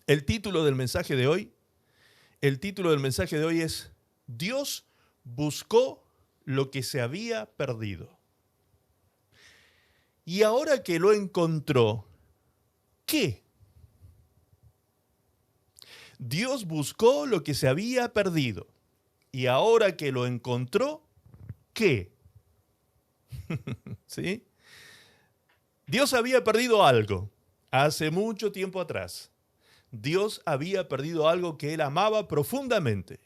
El título del mensaje de hoy, es Dios buscó lo que se había perdido. Y ahora que lo encontró, ¿qué? Dios buscó lo que se había perdido. Y ahora que lo encontró, ¿qué? ¿Sí? Dios había perdido algo hace mucho tiempo atrás. Dios había perdido algo que él amaba profundamente.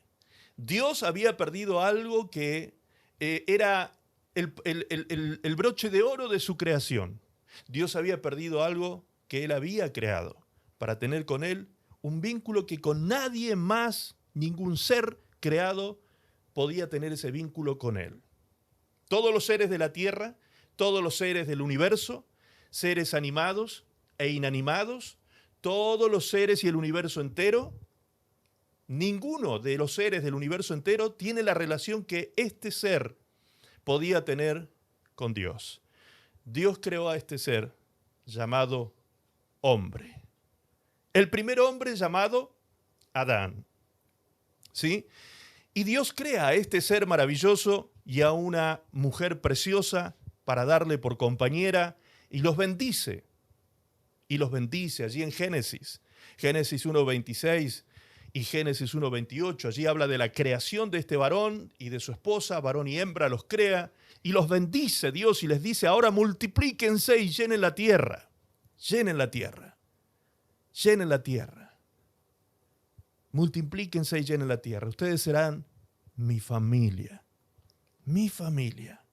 Dios había perdido algo que era el broche de oro de su creación. Dios había perdido algo que él había creado para tener con él un vínculo que con nadie más, ningún ser creado, podía tener ese vínculo con él. Todos los seres de la tierra, todos los seres del universo, seres animados e inanimados, todos los seres y el universo entero, ninguno de los seres del universo entero tiene la relación que este ser podía tener con Dios. Dios creó a este ser llamado hombre. El primer hombre llamado Adán. ¿Sí? Y Dios crea a este ser maravilloso y a una mujer preciosa para darle por compañera y los bendice. Y los bendice allí en Génesis 1:26 y Génesis 1:28. Allí habla de la creación de este varón y de su esposa, varón y hembra los crea y los bendice Dios y les dice, ahora multiplíquense y llenen la tierra. Llenen la tierra. Llenen la tierra. Multiplíquense y llenen la tierra. Ustedes serán mi familia. Mi familia.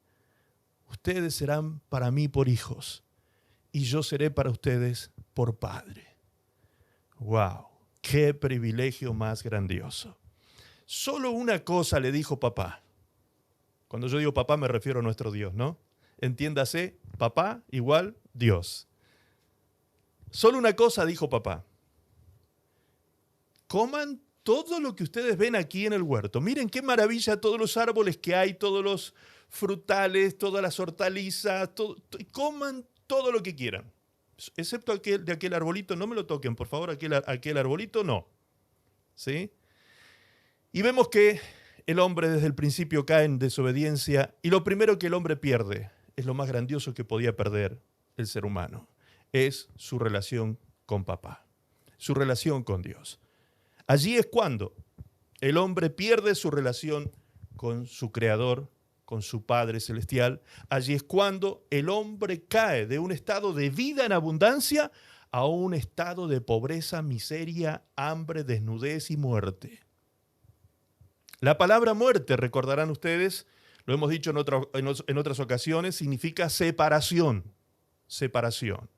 Ustedes serán para mí por hijos. Y yo seré para ustedes por padre. ¡Wow! ¡Qué privilegio más grandioso! Solo una cosa le dijo papá. Cuando yo digo papá me refiero a nuestro Dios, ¿no? Entiéndase, papá igual Dios. Solo una cosa dijo papá. Coman todo lo que ustedes ven aquí en el huerto. Miren qué maravilla todos los árboles que hay, todos los frutales, todas las hortalizas, coman todo lo que quieran, excepto de aquel arbolito, no me lo toquen, por favor, aquel arbolito no. ¿Sí? Y vemos que el hombre desde el principio cae en desobediencia y lo primero que el hombre pierde es lo más grandioso que podía perder el ser humano, es su relación con papá, su relación con Dios. Allí es cuando el hombre pierde su relación con su Creador, con su Padre Celestial. Allí es cuando el hombre cae de un estado de vida en abundancia a un estado de pobreza, miseria, hambre, desnudez y muerte. La palabra muerte, recordarán ustedes, lo hemos dicho en otras ocasiones, significa separación. Separación.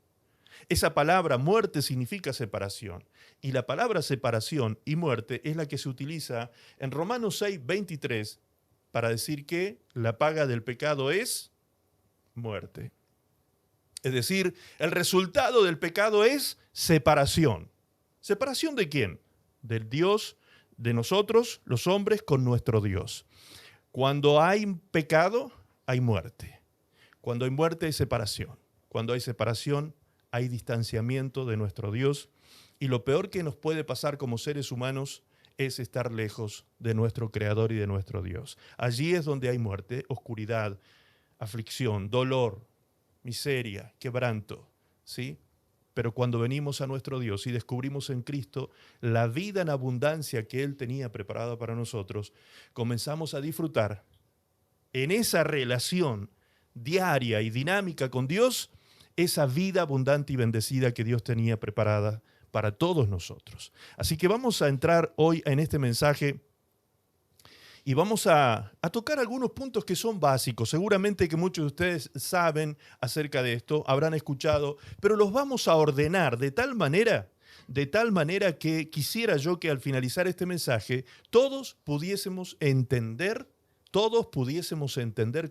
Esa palabra muerte significa separación. Y la palabra separación y muerte es la que se utiliza en Romanos 6:23 para decir que la paga del pecado es muerte. Es decir, el resultado del pecado es separación. ¿Separación de quién? Del Dios, de nosotros, los hombres, con nuestro Dios. Cuando hay pecado, hay muerte. Cuando hay muerte, hay separación. Cuando hay separación, hay distanciamiento de nuestro Dios. Y lo peor que nos puede pasar como seres humanos es estar lejos de nuestro Creador y de nuestro Dios. Allí es donde hay muerte, oscuridad, aflicción, dolor, miseria, quebranto, ¿sí? Pero cuando venimos a nuestro Dios y descubrimos en Cristo la vida en abundancia que Él tenía preparada para nosotros, comenzamos a disfrutar en esa relación diaria y dinámica con Dios, esa vida abundante y bendecida que Dios tenía preparada para todos nosotros. Así que vamos a entrar hoy en este mensaje y vamos a tocar algunos puntos que son básicos. Seguramente que muchos de ustedes saben acerca de esto, habrán escuchado, pero los vamos a ordenar de tal manera que quisiera yo que al finalizar este mensaje todos pudiésemos entender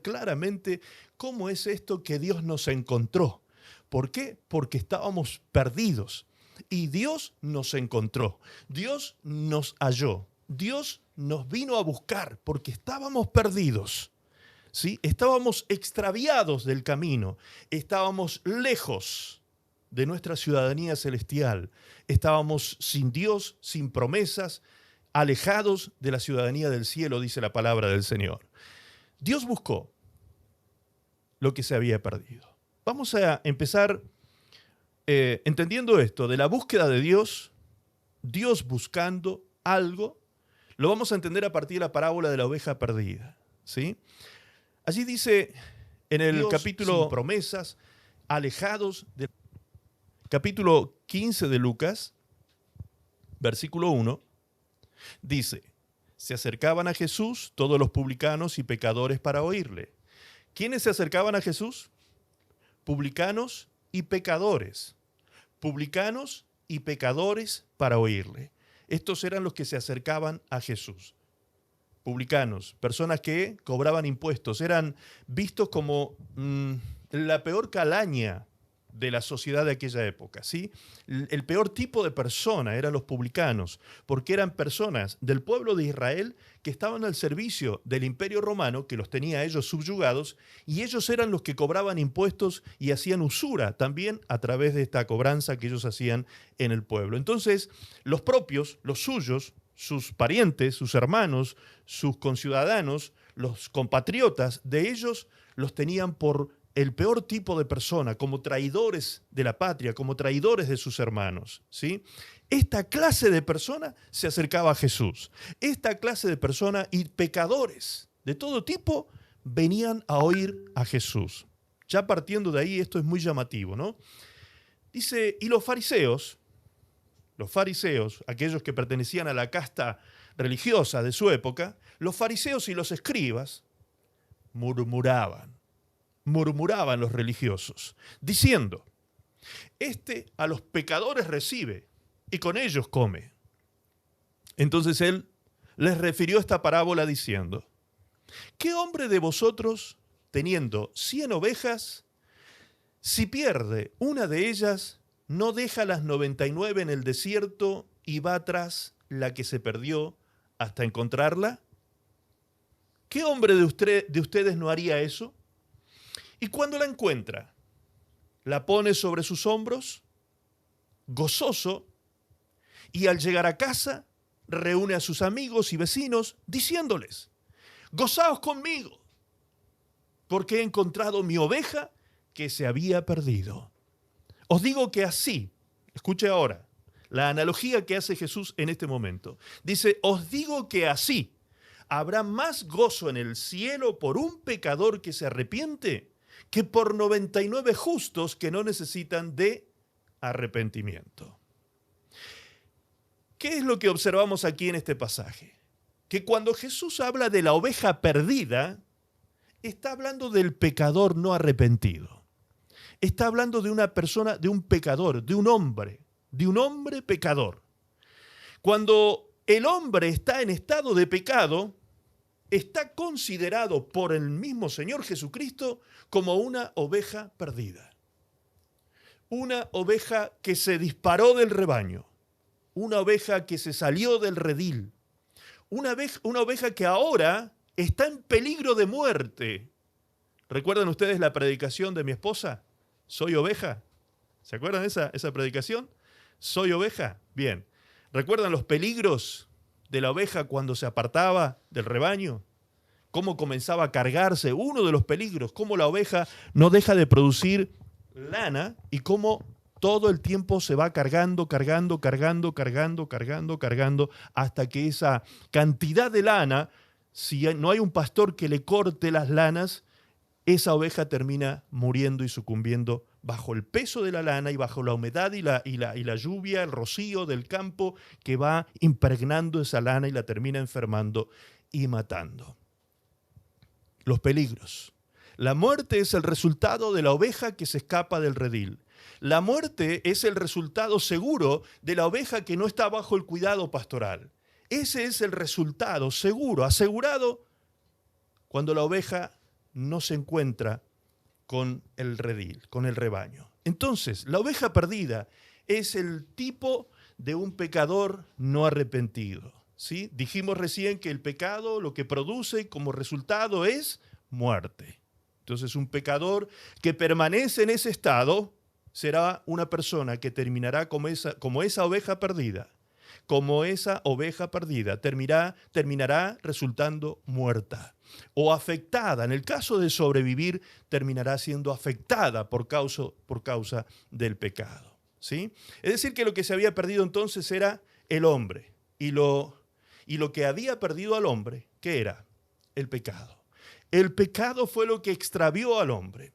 claramente cómo es esto que Dios nos encontró. ¿Por qué? Porque estábamos perdidos. Y Dios nos encontró, Dios nos halló, Dios nos vino a buscar porque estábamos perdidos, ¿sí? Estábamos extraviados del camino, estábamos lejos de nuestra ciudadanía celestial. Estábamos sin Dios, sin promesas, alejados de la ciudadanía del cielo, dice la palabra del Señor. Dios buscó lo que se había perdido. Vamos a empezar entendiendo esto, de la búsqueda de Dios, Dios buscando algo, lo vamos a entender a partir de la parábola de la oveja perdida, ¿sí? Allí dice en el capítulo sin promesas, alejados del capítulo 15 de Lucas, versículo 1, dice, se acercaban a Jesús todos los publicanos y pecadores para oírle. ¿Quiénes se acercaban a Jesús? Publicanos y pecadores. Publicanos y pecadores para oírle. Estos eran los que se acercaban a Jesús. Publicanos, personas que cobraban impuestos, eran vistos como la peor calaña de la sociedad de aquella época, ¿sí? El peor tipo de persona eran los publicanos, porque eran personas del pueblo de Israel que estaban al servicio del Imperio Romano, que los tenía a ellos subyugados, y ellos eran los que cobraban impuestos y hacían usura también a través de esta cobranza que ellos hacían en el pueblo. Entonces, los propios, los suyos, sus parientes, sus hermanos, sus conciudadanos, los compatriotas de ellos, los tenían por el peor tipo de persona, como traidores de la patria, como traidores de sus hermanos, ¿sí? Esta clase de persona se acercaba a Jesús. Esta clase de persona y pecadores de todo tipo venían a oír a Jesús. Ya partiendo de ahí, esto es muy llamativo, ¿no? Dice, y los fariseos, aquellos que pertenecían a la casta religiosa de su época, los fariseos y los escribas murmuraban los religiosos, diciendo, este a los pecadores recibe y con ellos come. Entonces él les refirió esta parábola diciendo, ¿qué hombre de vosotros, teniendo 100 ovejas, si pierde una de ellas, no deja las 99 en el desierto y va tras la que se perdió hasta encontrarla? ¿Qué hombre de ustedes no haría eso? Y cuando la encuentra, la pone sobre sus hombros, gozoso, y al llegar a casa, reúne a sus amigos y vecinos, diciéndoles, gozaos conmigo, porque he encontrado mi oveja que se había perdido. Os digo que así, escuche ahora, la analogía que hace Jesús en este momento. Dice, os digo que así habrá más gozo en el cielo por un pecador que se arrepiente que por 99 justos que no necesitan de arrepentimiento. ¿Qué es lo que observamos aquí en este pasaje? Que cuando Jesús habla de la oveja perdida, está hablando del pecador no arrepentido. Está hablando de una persona, de un pecador, de un hombre pecador. Cuando el hombre está en estado de pecado, está considerado por el mismo Señor Jesucristo como una oveja perdida. Una oveja que se disparó del rebaño. Una oveja que se salió del redil. Una oveja que ahora está en peligro de muerte. ¿Recuerdan ustedes la predicación de mi esposa? ¿Soy oveja? ¿Se acuerdan de esa predicación? ¿Soy oveja? Bien. ¿Recuerdan los peligros de la oveja cuando se apartaba del rebaño? Cómo comenzaba a cargarse, uno de los peligros, cómo la oveja no deja de producir lana y cómo todo el tiempo se va cargando, hasta que esa cantidad de lana, si no hay un pastor que le corte las lanas, esa oveja termina muriendo y sucumbiendo bajo el peso de la lana y bajo la humedad y la lluvia, el rocío del campo que va impregnando esa lana y la termina enfermando y matando. Los peligros. La muerte es el resultado de la oveja que se escapa del redil. La muerte es el resultado seguro de la oveja que no está bajo el cuidado pastoral. Ese es el resultado seguro, asegurado, cuando la oveja no se encuentra con el redil, con el rebaño. Entonces, la oveja perdida es el tipo de un pecador no arrepentido, ¿sí? Dijimos recién que el pecado lo que produce como resultado es muerte. Entonces, un pecador que permanece en ese estado será una persona que terminará como esa oveja perdida. Como esa oveja perdida, terminará resultando muerta o afectada. En el caso de sobrevivir, terminará siendo afectada por causa del pecado, ¿sí? Es decir, que lo que se había perdido entonces era el hombre. Y lo que había perdido al hombre, ¿qué era? El pecado. El pecado fue lo que extravió al hombre.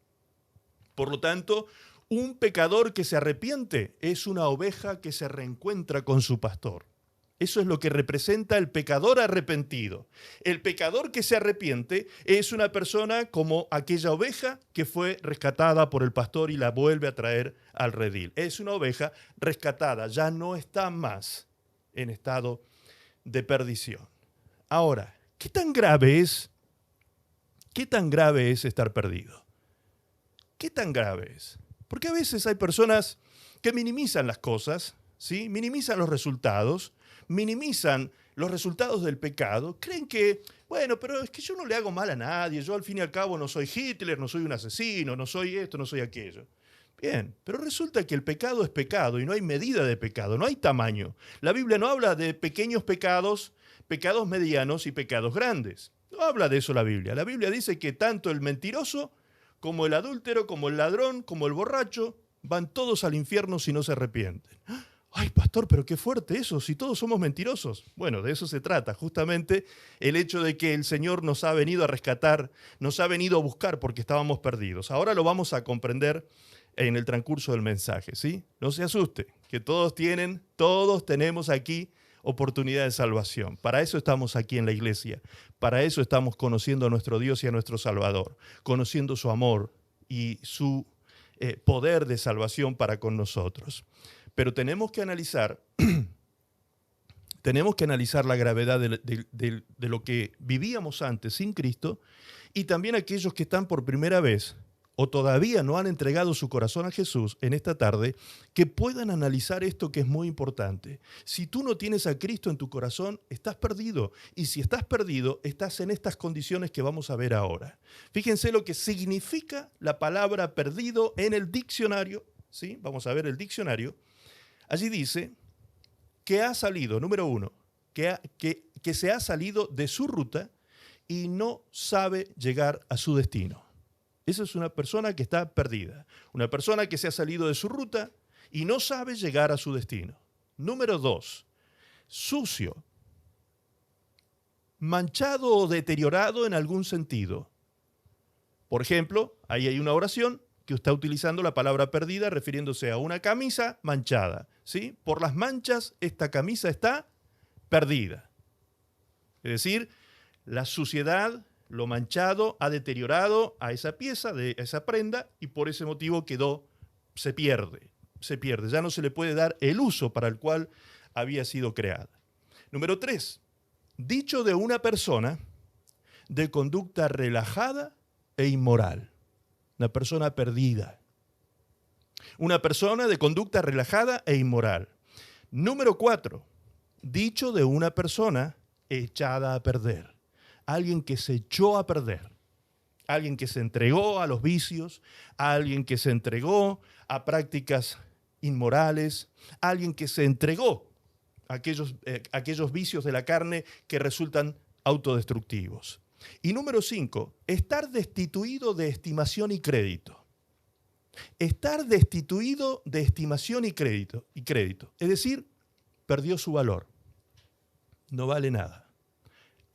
Por lo tanto, un pecador que se arrepiente es una oveja que se reencuentra con su pastor. Eso es lo que representa el pecador arrepentido. El pecador que se arrepiente es una persona como aquella oveja que fue rescatada por el pastor y la vuelve a traer al redil. Es una oveja rescatada, ya no está más en estado de perdición. Ahora, ¿qué tan grave es estar perdido? ¿Qué tan grave es? Porque a veces hay personas que minimizan las cosas, ¿sí? Minimizan los resultados del pecado, creen que, bueno, pero es que yo no le hago mal a nadie, yo al fin y al cabo no soy Hitler, no soy un asesino, no soy esto, no soy aquello. Bien, pero resulta que el pecado es pecado y no hay medida de pecado, no hay tamaño. La Biblia no habla de pequeños pecados, pecados medianos y pecados grandes. No habla de eso la Biblia. La Biblia dice que tanto el mentiroso como el adúltero, como el ladrón, como el borracho, van todos al infierno si no se arrepienten. Ay, pastor, pero qué fuerte eso, si todos somos mentirosos. Bueno, de eso se trata, justamente el hecho de que el Señor nos ha venido a rescatar, nos ha venido a buscar porque estábamos perdidos. Ahora lo vamos a comprender en el transcurso del mensaje, ¿sí? No se asuste, que todos tenemos aquí oportunidad de salvación. Para eso estamos aquí en la iglesia, para eso estamos conociendo a nuestro Dios y a nuestro Salvador, conociendo su amor y su poder de salvación para con nosotros. Pero tenemos que analizar la gravedad de lo que vivíamos antes sin Cristo y también aquellos que están por primera vez o todavía no han entregado su corazón a Jesús en esta tarde, que puedan analizar esto que es muy importante. Si tú no tienes a Cristo en tu corazón, estás perdido. Y si estás perdido, estás en estas condiciones que vamos a ver ahora. Fíjense lo que significa la palabra perdido en el diccionario, ¿sí? Vamos a ver el diccionario. Allí dice que ha salido, número uno, que se ha salido de su ruta y no sabe llegar a su destino. Esa es una persona que está perdida, una persona que se ha salido de su ruta y no sabe llegar a su destino. Número dos, sucio, manchado o deteriorado en algún sentido. Por ejemplo, ahí hay una oración que está utilizando la palabra perdida refiriéndose a una camisa manchada, ¿sí? Por las manchas, esta camisa está perdida. Es decir, la suciedad, lo manchado, ha deteriorado a esa pieza, a esa prenda, y por ese motivo se pierde, ya no se le puede dar el uso para el cual había sido creada. Número 3, dicho de una persona de conducta relajada e inmoral, una persona perdida, una persona de conducta relajada e inmoral. Número 4, dicho de una persona echada a perder. Alguien que se echó a perder, alguien que se entregó a los vicios, alguien que se entregó a prácticas inmorales, alguien que se entregó a aquellos vicios de la carne que resultan autodestructivos. Y número 5, estar destituido de estimación y crédito. Estar destituido de estimación y crédito. Es decir, perdió su valor. No vale nada.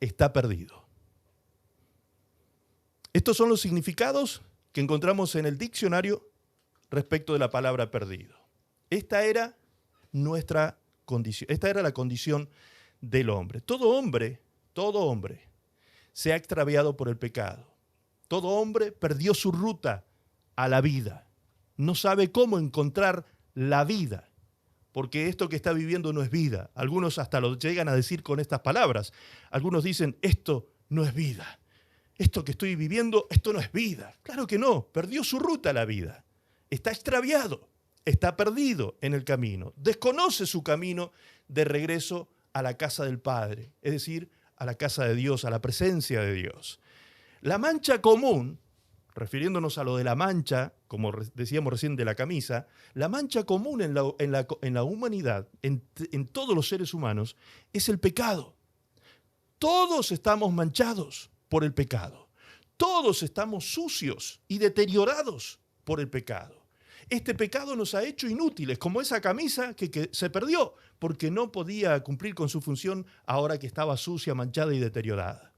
Está perdido. Estos son los significados que encontramos en el diccionario respecto de la palabra perdido. Esta era nuestra condición, esta era la condición del hombre. Todo hombre se ha extraviado por el pecado. Todo hombre perdió su ruta a la vida. No sabe cómo encontrar la vida, porque esto que está viviendo no es vida. Algunos hasta lo llegan a decir con estas palabras. Algunos dicen, esto no es vida. Esto que estoy viviendo, esto no es vida. Claro que no, perdió su ruta a la vida. Está extraviado, está perdido en el camino. Desconoce su camino de regreso a la casa del Padre, es decir, a la casa de Dios, a la presencia de Dios. La mancha común refiriéndonos a lo de la mancha, como decíamos recién de la camisa, la mancha común en la humanidad, en todos los seres humanos, es el pecado. Todos estamos manchados por el pecado. Todos estamos sucios y deteriorados por el pecado. Este pecado nos ha hecho inútiles, como esa camisa que se perdió porque no podía cumplir con su función ahora que estaba sucia, manchada y deteriorada.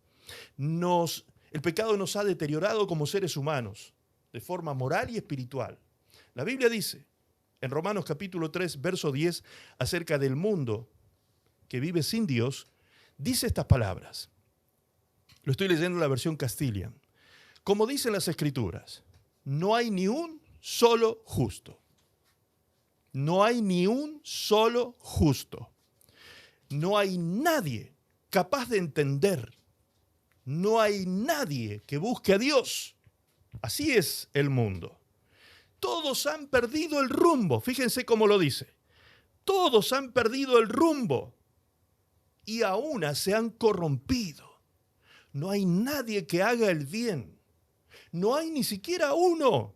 El pecado nos ha deteriorado como seres humanos, de forma moral y espiritual. La Biblia dice, en Romanos capítulo 3, verso 10, acerca del mundo que vive sin Dios, dice estas palabras. Lo estoy leyendo en la versión Castilian. Como dicen las Escrituras, no hay ni un solo justo. No hay ni un solo justo. No hay nadie capaz de entender. No hay nadie que busque a Dios. Así es el mundo. Todos han perdido el rumbo. Fíjense cómo lo dice. Todos han perdido el rumbo y aún se han corrompido. No hay nadie que haga el bien. No hay ni siquiera uno.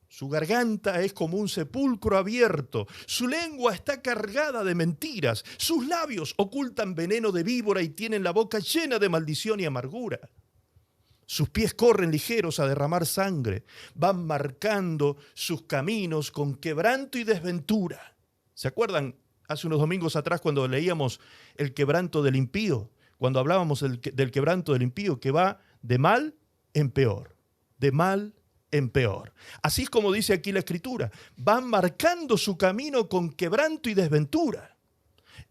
Su garganta es como un sepulcro abierto. Su lengua está cargada de mentiras. Sus labios ocultan veneno de víbora y tienen la boca llena de maldición y amargura. Sus pies corren ligeros a derramar sangre. Van marcando sus caminos con quebranto y desventura. ¿Se acuerdan hace unos domingos atrás cuando leíamos el quebranto del impío? Cuando hablábamos del quebranto del impío que va de mal en peor. De mal en peor. Así es como dice aquí la Escritura. Van marcando su camino con quebranto y desventura.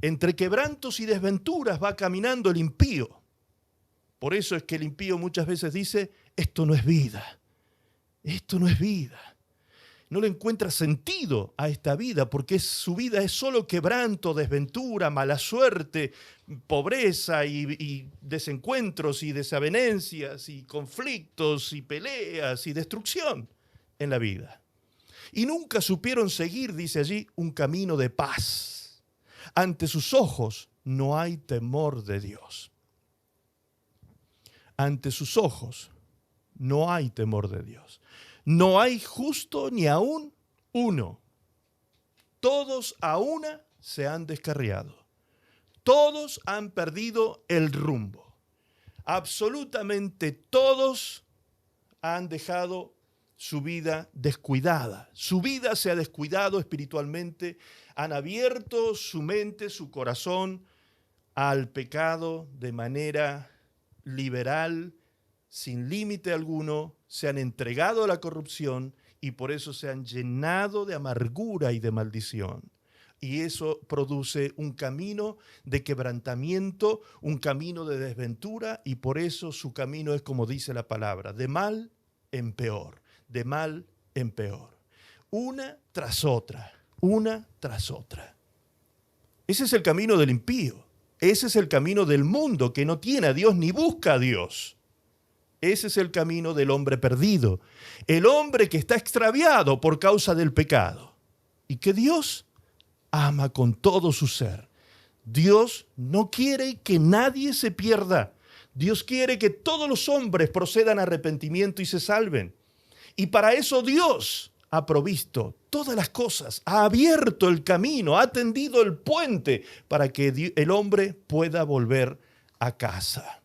Entre quebrantos y desventuras va caminando el impío. Por eso es que el impío muchas veces dice, esto no es vida. Esto no es vida. No le encuentra sentido a esta vida porque su vida es solo quebranto, desventura, mala suerte, pobreza y desencuentros y desavenencias y conflictos y peleas y destrucción en la vida. Y nunca supieron seguir, dice allí, un camino de paz. Ante sus ojos no hay temor de Dios. Ante sus ojos no hay temor de Dios. No hay justo ni aún uno. Todos a una se han descarriado. Todos han perdido el rumbo. Absolutamente todos han dejado su vida descuidada. Su vida se ha descuidado espiritualmente. Han abierto su mente, su corazón al pecado de manera liberal, sin límite alguno, se han entregado a la corrupción y por eso se han llenado de amargura y de maldición. Y eso produce un camino de quebrantamiento, un camino de desventura y por eso su camino es como dice la palabra, de mal en peor, de mal en peor. Una tras otra, una tras otra. Ese es el camino del impío. Ese es el camino del mundo que no tiene a Dios ni busca a Dios. Ese es el camino del hombre perdido, el hombre que está extraviado por causa del pecado y que Dios ama con todo su ser. Dios no quiere que nadie se pierda. Dios quiere que todos los hombres procedan a arrepentimiento y se salven. Y para eso Dios ha provisto todas las cosas, ha abierto el camino, ha tendido el puente para que el hombre pueda volver a casa.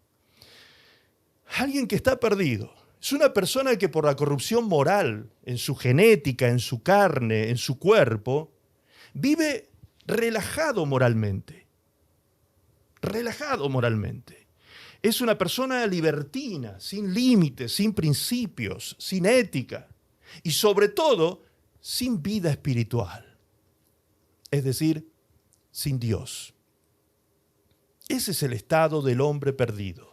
Alguien que está perdido es una persona que por la corrupción moral en su genética, en su carne, en su cuerpo, vive relajado moralmente. Relajado moralmente. Es una persona libertina, sin límites, sin principios, sin ética y sobre todo sin vida espiritual. Es decir, sin Dios. Ese es el estado del hombre perdido.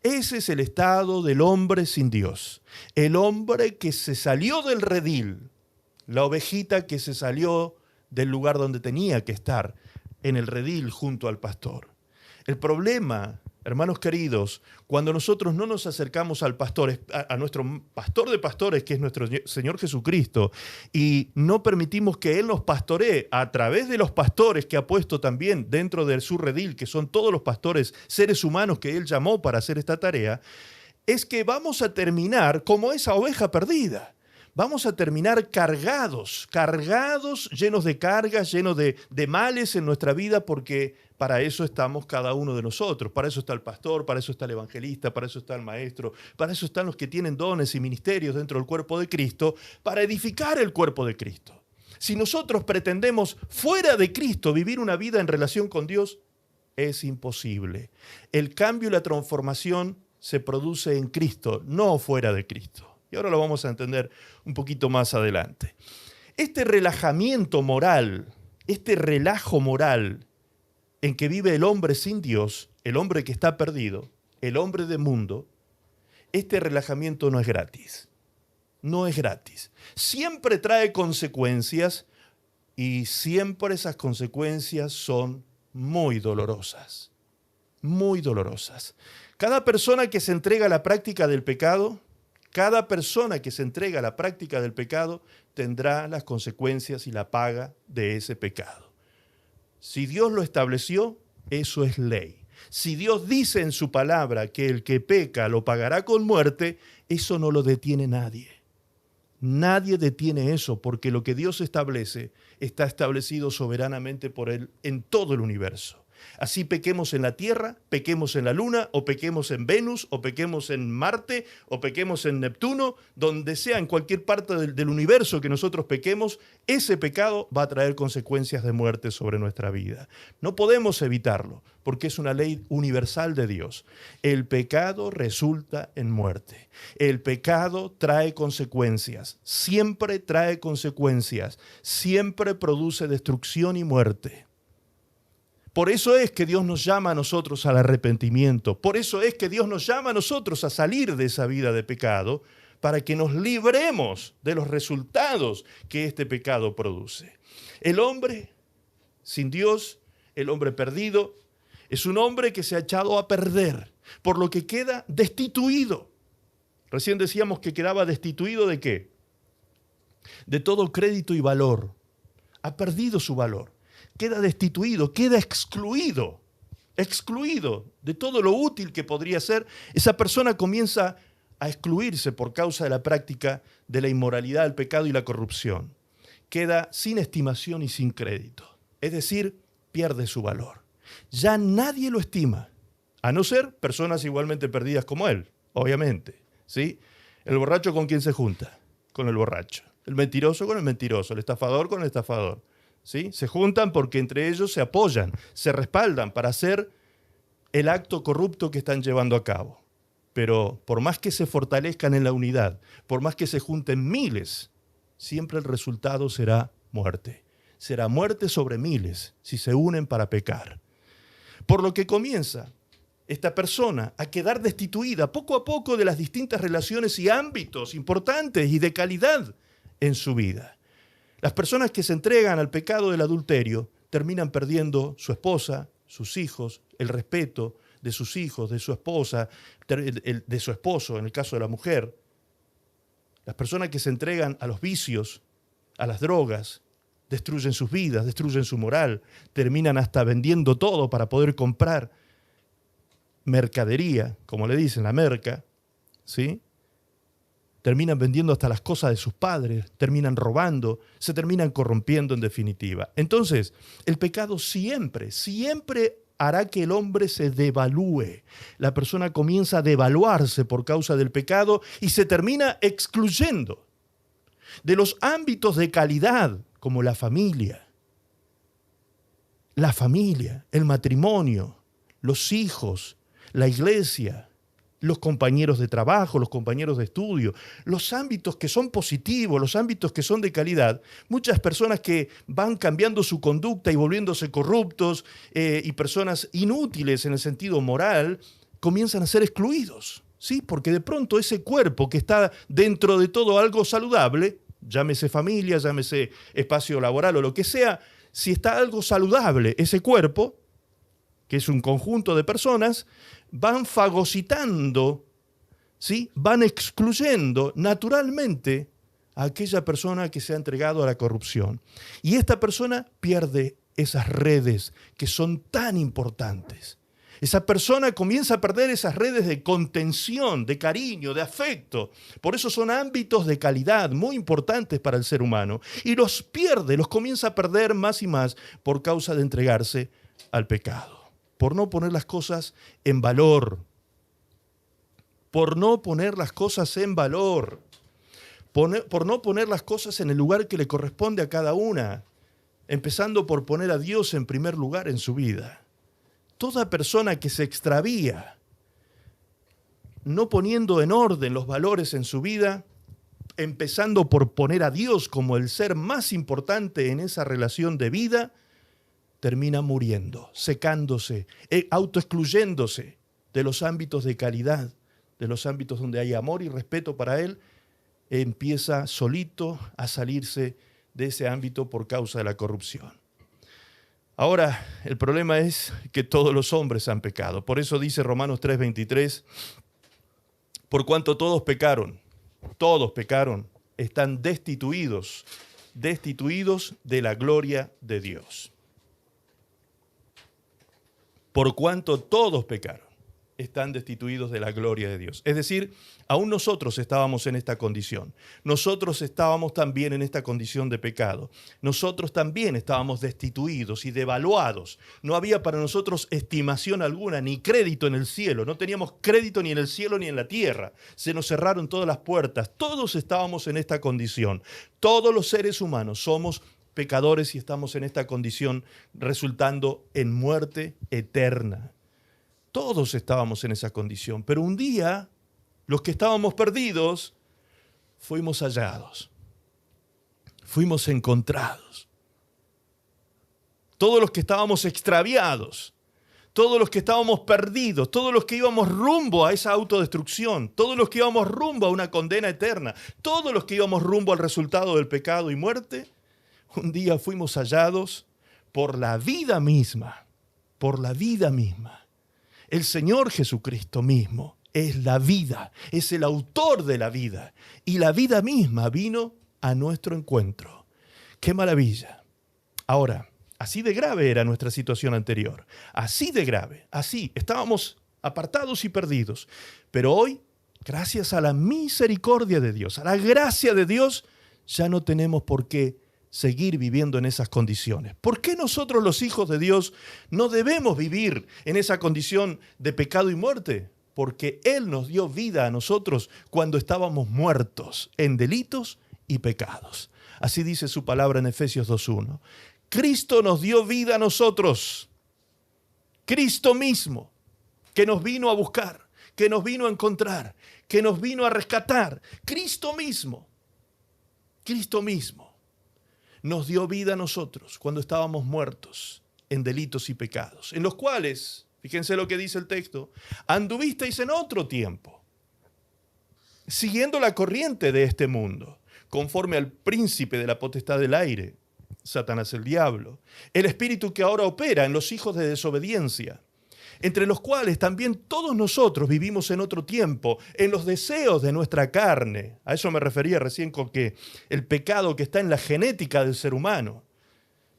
Ese es el estado del hombre sin Dios. El hombre que se salió del redil, la ovejita que se salió del lugar donde tenía que estar, en el redil junto al pastor. El problema, hermanos queridos, cuando nosotros no nos acercamos al pastor, a nuestro pastor de pastores, que es nuestro Señor Jesucristo, y no permitimos que Él nos pastoree a través de los pastores que ha puesto también dentro de su redil, que son todos los pastores, seres humanos que Él llamó para hacer esta tarea, es que vamos a terminar como esa oveja perdida. Vamos a terminar cargados, llenos de cargas, llenos de males en nuestra vida, porque para eso estamos cada uno de nosotros. Para eso está el pastor, para eso está el evangelista, para eso está el maestro, para eso están los que tienen dones y ministerios dentro del cuerpo de Cristo, para edificar el cuerpo de Cristo. Si nosotros pretendemos fuera de Cristo vivir una vida en relación con Dios, es imposible. El cambio y la transformación se produce en Cristo, no fuera de Cristo. Y ahora lo vamos a entender un poquito más adelante. Este relajamiento moral, este relajo moral en que vive el hombre sin Dios, el hombre que está perdido, el hombre del mundo, este relajamiento no es gratis. No es gratis. Siempre trae consecuencias y siempre esas consecuencias son muy dolorosas. Muy dolorosas. Cada persona que se entrega a la práctica del pecado, tendrá las consecuencias y la paga de ese pecado. Si Dios lo estableció, eso es ley. Si Dios dice en su palabra que el que peca lo pagará con muerte, eso no lo detiene nadie. Nadie detiene eso, porque lo que Dios establece está establecido soberanamente por Él en todo el universo. Así pequemos en la Tierra, pequemos en la Luna, o pequemos en Venus, o pequemos en Marte, o pequemos en Neptuno, donde sea, en cualquier parte del universo que nosotros pequemos, ese pecado va a traer consecuencias de muerte sobre nuestra vida. No podemos evitarlo, porque es una ley universal de Dios. El pecado resulta en muerte. El pecado trae consecuencias, siempre trae consecuencias, siempre produce destrucción y muerte. Por eso es que Dios nos llama a nosotros al arrepentimiento. Por eso es que Dios nos llama a nosotros a salir de esa vida de pecado, para que nos libremos de los resultados que este pecado produce. El hombre sin Dios, el hombre perdido, es un hombre que se ha echado a perder, por lo que queda destituido. Recién decíamos que quedaba destituido ¿de qué? De todo crédito y valor. Ha perdido su valor. Queda destituido, queda excluido de todo lo útil que podría ser. Esa persona comienza a excluirse por causa de la práctica de la inmoralidad, el pecado y la corrupción. Queda sin estimación y sin crédito. Es decir, pierde su valor. Ya nadie lo estima, a no ser personas igualmente perdidas como él, obviamente. ¿Sí? El borracho, ¿con quién se junta? Con el borracho. El mentiroso con el mentiroso. El estafador con el estafador. ¿Sí? Se juntan porque entre ellos se apoyan, se respaldan para hacer el acto corrupto que están llevando a cabo. Pero por más que se fortalezcan en la unidad, por más que se junten miles, siempre el resultado será muerte. Será muerte sobre miles si se unen para pecar. Por lo que comienza esta persona a quedar destituida poco a poco de las distintas relaciones y ámbitos importantes y de calidad en su vida. Las personas que se entregan al pecado del adulterio terminan perdiendo su esposa, sus hijos, el respeto de sus hijos, de su esposa, de su esposo, en el caso de la mujer. Las personas que se entregan a los vicios, a las drogas, destruyen sus vidas, destruyen su moral, terminan hasta vendiendo todo para poder comprar mercadería, como le dicen, la merca, ¿sí? Terminan vendiendo hasta las cosas de sus padres, terminan robando, se terminan corrompiendo en definitiva. Entonces, el pecado siempre hará que el hombre se devalúe. La persona comienza a devaluarse por causa del pecado y se termina excluyendo de los ámbitos de calidad, como la familia, el matrimonio, los hijos, la iglesia, los compañeros de trabajo, los compañeros de estudio, los ámbitos que son positivos, los ámbitos que son de calidad. Muchas personas que van cambiando su conducta y volviéndose corruptos y personas inútiles en el sentido moral, comienzan a ser excluidos, ¿sí? Porque de pronto ese cuerpo que está dentro de todo algo saludable, llámese familia, llámese espacio laboral o lo que sea, si está algo saludable ese cuerpo, que es un conjunto de personas, van fagocitando, ¿sí? Van excluyendo naturalmente a aquella persona que se ha entregado a la corrupción. Y esta persona pierde esas redes que son tan importantes. Esa persona comienza a perder esas redes de contención, de cariño, de afecto. Por eso son ámbitos de calidad muy importantes para el ser humano. Y los pierde, los comienza a perder más y más por causa de entregarse al pecado. Por no poner las cosas en valor. Por no poner las cosas en valor. Por no poner las cosas en el lugar que le corresponde a cada una. Empezando por poner a Dios en primer lugar en su vida. Toda persona que se extravía, no poniendo en orden los valores en su vida, empezando por poner a Dios como el ser más importante en esa relación de vida, termina muriendo, secándose, autoexcluyéndose de los ámbitos de calidad, de los ámbitos donde hay amor y respeto para él, empieza solito a salirse de ese ámbito por causa de la corrupción. Ahora, el problema es que todos los hombres han pecado. Por eso dice Romanos 3:23, por cuanto todos pecaron, están destituidos de la gloria de Dios. Por cuanto todos pecaron, están destituidos de la gloria de Dios. Es decir, aún nosotros estábamos en esta condición. Nosotros estábamos también en esta condición de pecado. Nosotros también estábamos destituidos y devaluados. No había para nosotros estimación alguna, ni crédito en el cielo. No teníamos crédito ni en el cielo ni en la tierra. Se nos cerraron todas las puertas. Todos estábamos en esta condición. Todos los seres humanos somos pecadores y estamos en esta condición, resultando en muerte eterna. Todos estábamos en esa condición, pero un día los que estábamos perdidos fuimos hallados, fuimos encontrados. Todos los que estábamos extraviados, todos los que estábamos perdidos, todos los que íbamos rumbo a esa autodestrucción, todos los que íbamos rumbo a una condena eterna, todos los que íbamos rumbo al resultado del pecado y muerte, un día fuimos hallados por la vida misma, por la vida misma. El Señor Jesucristo mismo es la vida, es el autor de la vida. Y la vida misma vino a nuestro encuentro. ¡Qué maravilla! Ahora, así de grave era nuestra situación anterior. Así de grave, así. Estábamos apartados y perdidos. Pero hoy, gracias a la misericordia de Dios, a la gracia de Dios, ya no tenemos por qué seguir viviendo en esas condiciones. ¿Por qué nosotros los hijos de Dios no debemos vivir en esa condición de pecado y muerte? Porque Él nos dio vida a nosotros cuando estábamos muertos en delitos y pecados. Así dice su palabra en Efesios 2:1. Cristo nos dio vida a nosotros. Cristo mismo, que nos vino a buscar, que nos vino a encontrar, que nos vino a rescatar. Cristo mismo nos dio vida a nosotros cuando estábamos muertos en delitos y pecados, en los cuales, fíjense lo que dice el texto, anduvisteis en otro tiempo, siguiendo la corriente de este mundo, conforme al príncipe de la potestad del aire, Satanás el diablo, el espíritu que ahora opera en los hijos de desobediencia, entre los cuales también todos nosotros vivimos en otro tiempo, en los deseos de nuestra carne. A eso me refería recién con que el pecado que está en la genética del ser humano.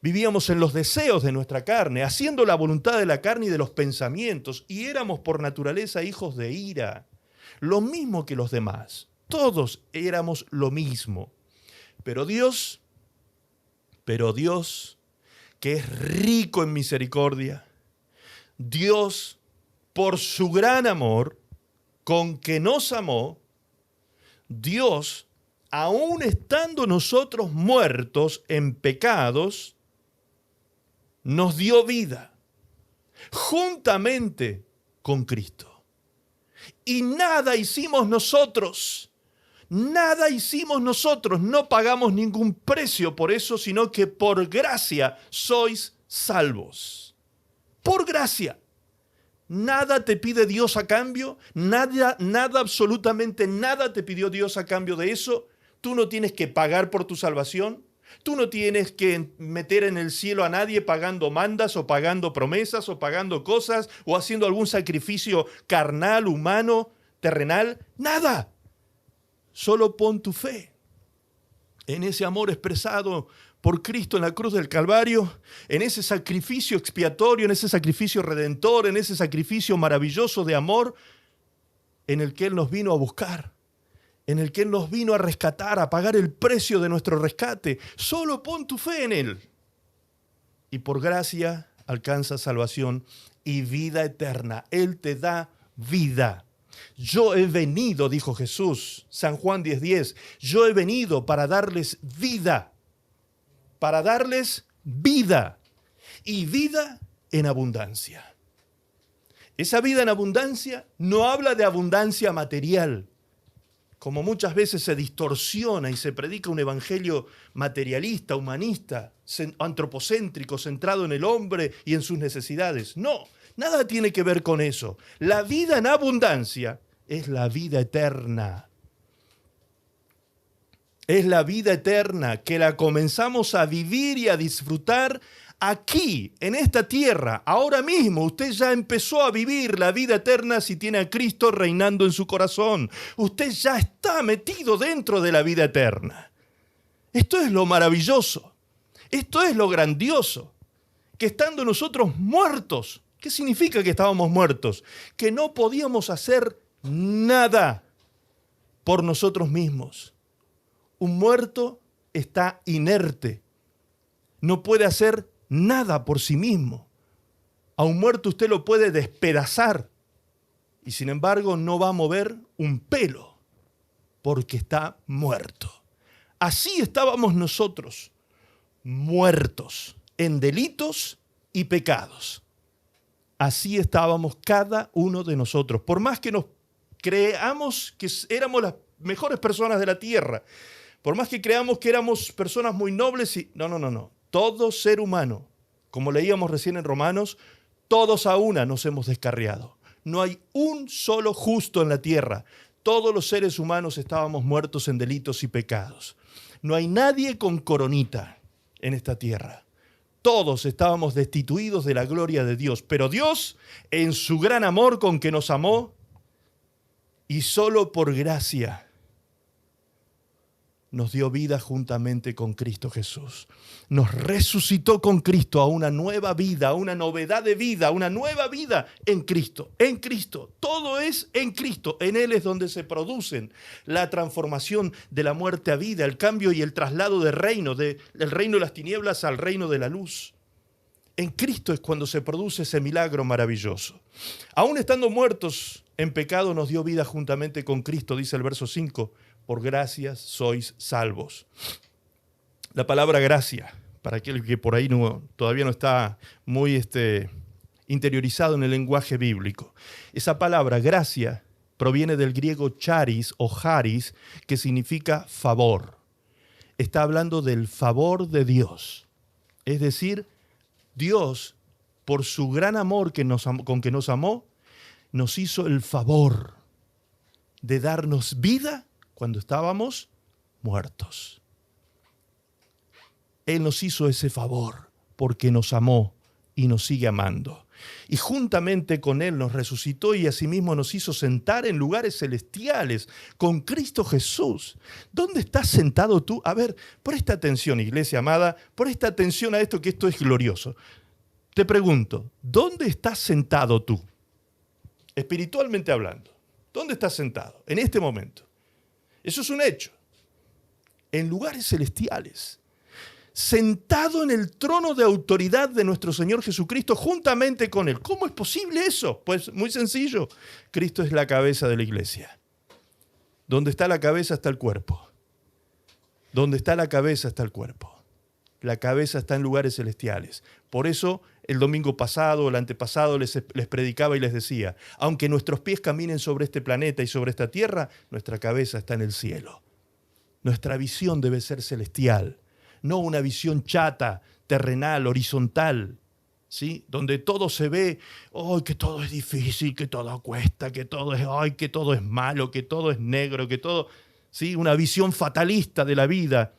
Vivíamos en los deseos de nuestra carne, haciendo la voluntad de la carne y de los pensamientos, y éramos por naturaleza hijos de ira, lo mismo que los demás. Todos éramos lo mismo. Pero Dios, que es rico en misericordia, Dios, por su gran amor, con que nos amó, Dios, aun estando nosotros muertos en pecados, nos dio vida, juntamente con Cristo. Y nada hicimos nosotros, no pagamos ningún precio por eso, sino que por gracia sois salvos. Por gracia. Nada te pide Dios a cambio, nada, absolutamente nada te pidió Dios a cambio de eso. Tú no tienes que pagar por tu salvación. Tú no tienes que meter en el cielo a nadie pagando mandas o pagando promesas o pagando cosas o haciendo algún sacrificio carnal, humano, terrenal. Nada. Solo pon tu fe en ese amor expresado por Cristo en la cruz del Calvario, en ese sacrificio expiatorio, en ese sacrificio redentor, en ese sacrificio maravilloso de amor, en el que Él nos vino a buscar, en el que Él nos vino a rescatar, a pagar el precio de nuestro rescate. Solo pon tu fe en Él. Y por gracia alcanzas salvación y vida eterna. Él te da vida. Yo he venido, dijo Jesús, San Juan 10:10, yo he venido para darles vida, y vida en abundancia. Esa vida en abundancia no habla de abundancia material, como muchas veces se distorsiona y se predica un evangelio materialista, humanista, antropocéntrico, centrado en el hombre y en sus necesidades. No, nada tiene que ver con eso. La vida en abundancia es la vida eterna. Es la vida eterna que la comenzamos a vivir y a disfrutar aquí, en esta tierra. Ahora mismo usted ya empezó a vivir la vida eterna si tiene a Cristo reinando en su corazón. Usted ya está metido dentro de la vida eterna. Esto es lo maravilloso. Esto es lo grandioso. Que estando nosotros muertos, ¿qué significa que estábamos muertos? Que no podíamos hacer nada por nosotros mismos. Un muerto está inerte. No puede hacer nada por sí mismo. A un muerto usted lo puede despedazar y sin embargo no va a mover un pelo porque está muerto. Así estábamos nosotros, muertos en delitos y pecados. Así estábamos cada uno de nosotros. Por más que nos creamos que éramos las mejores personas de la tierra, por más que creamos que éramos personas muy nobles, no. Todo ser humano, como leíamos recién en Romanos, todos a una nos hemos descarriado. No hay un solo justo en la tierra. Todos los seres humanos estábamos muertos en delitos y pecados. No hay nadie con coronita en esta tierra. Todos estábamos destituidos de la gloria de Dios. Pero Dios, en su gran amor con que nos amó, y solo por gracia, nos dio vida juntamente con Cristo Jesús. Nos resucitó con Cristo a una nueva vida, a una novedad de vida, una nueva vida en Cristo. En Cristo. Todo es en Cristo. En Él es donde se producen la transformación de la muerte a vida, el cambio y el traslado de reino, del reino de las tinieblas al reino de la luz. En Cristo es cuando se produce ese milagro maravilloso. Aún estando muertos en pecado, nos dio vida juntamente con Cristo, dice el verso 5. Por gracias sois salvos. La palabra gracia, para aquel que por ahí todavía no está muy interiorizado en el lenguaje bíblico. Esa palabra gracia proviene del griego charis o charis, que significa favor. Está hablando del favor de Dios. Es decir, Dios, por su gran amor con que nos amó, nos hizo el favor de darnos vida cuando estábamos muertos. Él nos hizo ese favor porque nos amó y nos sigue amando. Y juntamente con Él nos resucitó y asimismo nos hizo sentar en lugares celestiales con Cristo Jesús. ¿Dónde estás sentado tú? A ver, presta atención, iglesia amada, presta atención a esto, que esto es glorioso. Te pregunto, ¿dónde estás sentado tú? Espiritualmente hablando, ¿dónde estás sentado en este momento? Eso es un hecho. En lugares celestiales. Sentado en el trono de autoridad de nuestro Señor Jesucristo juntamente con Él. ¿Cómo es posible eso? Pues muy sencillo. Cristo es la cabeza de la iglesia. Donde está la cabeza está el cuerpo. Donde está la cabeza está el cuerpo. La cabeza está en lugares celestiales. Por eso el domingo pasado, el antepasado, les predicaba y les decía, aunque nuestros pies caminen sobre este planeta y sobre esta tierra, nuestra cabeza está en el cielo. Nuestra visión debe ser celestial, no una visión chata, terrenal, horizontal, ¿sí? Donde todo se ve, que todo es difícil, que todo cuesta, que todo es malo, que todo es negro, que todo, ¿sí? Una visión fatalista de la vida,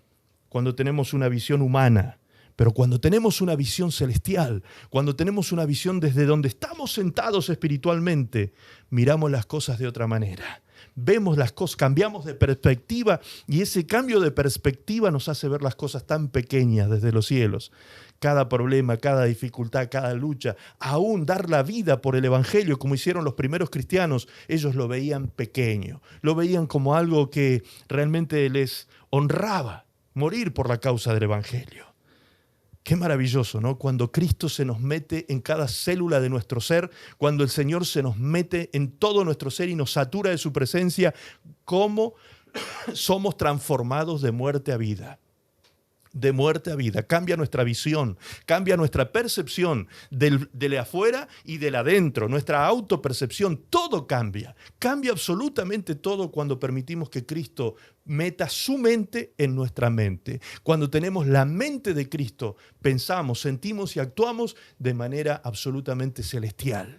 cuando tenemos una visión humana. Pero cuando tenemos una visión celestial, cuando tenemos una visión desde donde estamos sentados espiritualmente, miramos las cosas de otra manera. vemos las cosas, cambiamos de perspectiva y ese cambio de perspectiva nos hace ver las cosas tan pequeñas desde los cielos. Cada problema, cada dificultad, cada lucha, aún dar la vida por el Evangelio, como hicieron los primeros cristianos, ellos lo veían pequeño, lo veían como algo que realmente les honraba, morir por la causa del Evangelio. Qué maravilloso, ¿no? Cuando Cristo se nos mete en cada célula de nuestro ser, cuando el Señor se nos mete en todo nuestro ser y nos satura de su presencia, cómo somos transformados de muerte a vida. De muerte a vida, cambia nuestra visión, cambia nuestra percepción de afuera y del adentro, nuestra autopercepción, todo cambia absolutamente todo cuando permitimos que Cristo meta su mente en nuestra mente. Cuando tenemos la mente de Cristo, pensamos, sentimos y actuamos de manera absolutamente celestial.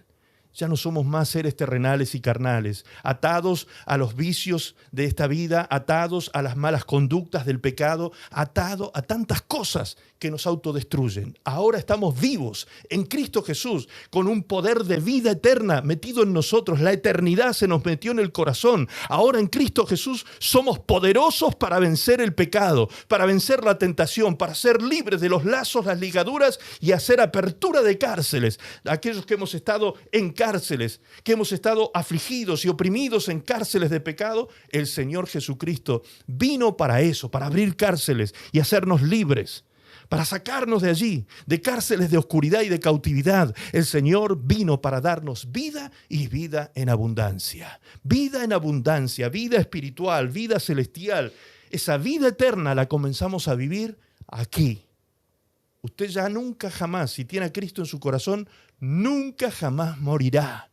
Ya no somos más seres terrenales y carnales, atados a los vicios de esta vida, atados a las malas conductas del pecado, atados a tantas cosas que nos autodestruyen. Ahora estamos vivos en Cristo Jesús, con un poder de vida eterna metido en nosotros. La eternidad se nos metió en el corazón. Ahora en Cristo Jesús somos poderosos para vencer el pecado, para vencer la tentación, para ser libres de los lazos, las ligaduras y hacer apertura de cárceles. Aquellos que hemos estado en cárceles, que hemos estado afligidos y oprimidos en cárceles de pecado, el Señor Jesucristo vino para eso, para abrir cárceles y hacernos libres, para sacarnos de allí, de cárceles de oscuridad y de cautividad. El Señor vino para darnos vida y vida en abundancia. Vida en abundancia, vida espiritual, vida celestial. Esa vida eterna la comenzamos a vivir aquí. Usted ya nunca jamás, si tiene a Cristo en su corazón, nunca jamás morirá.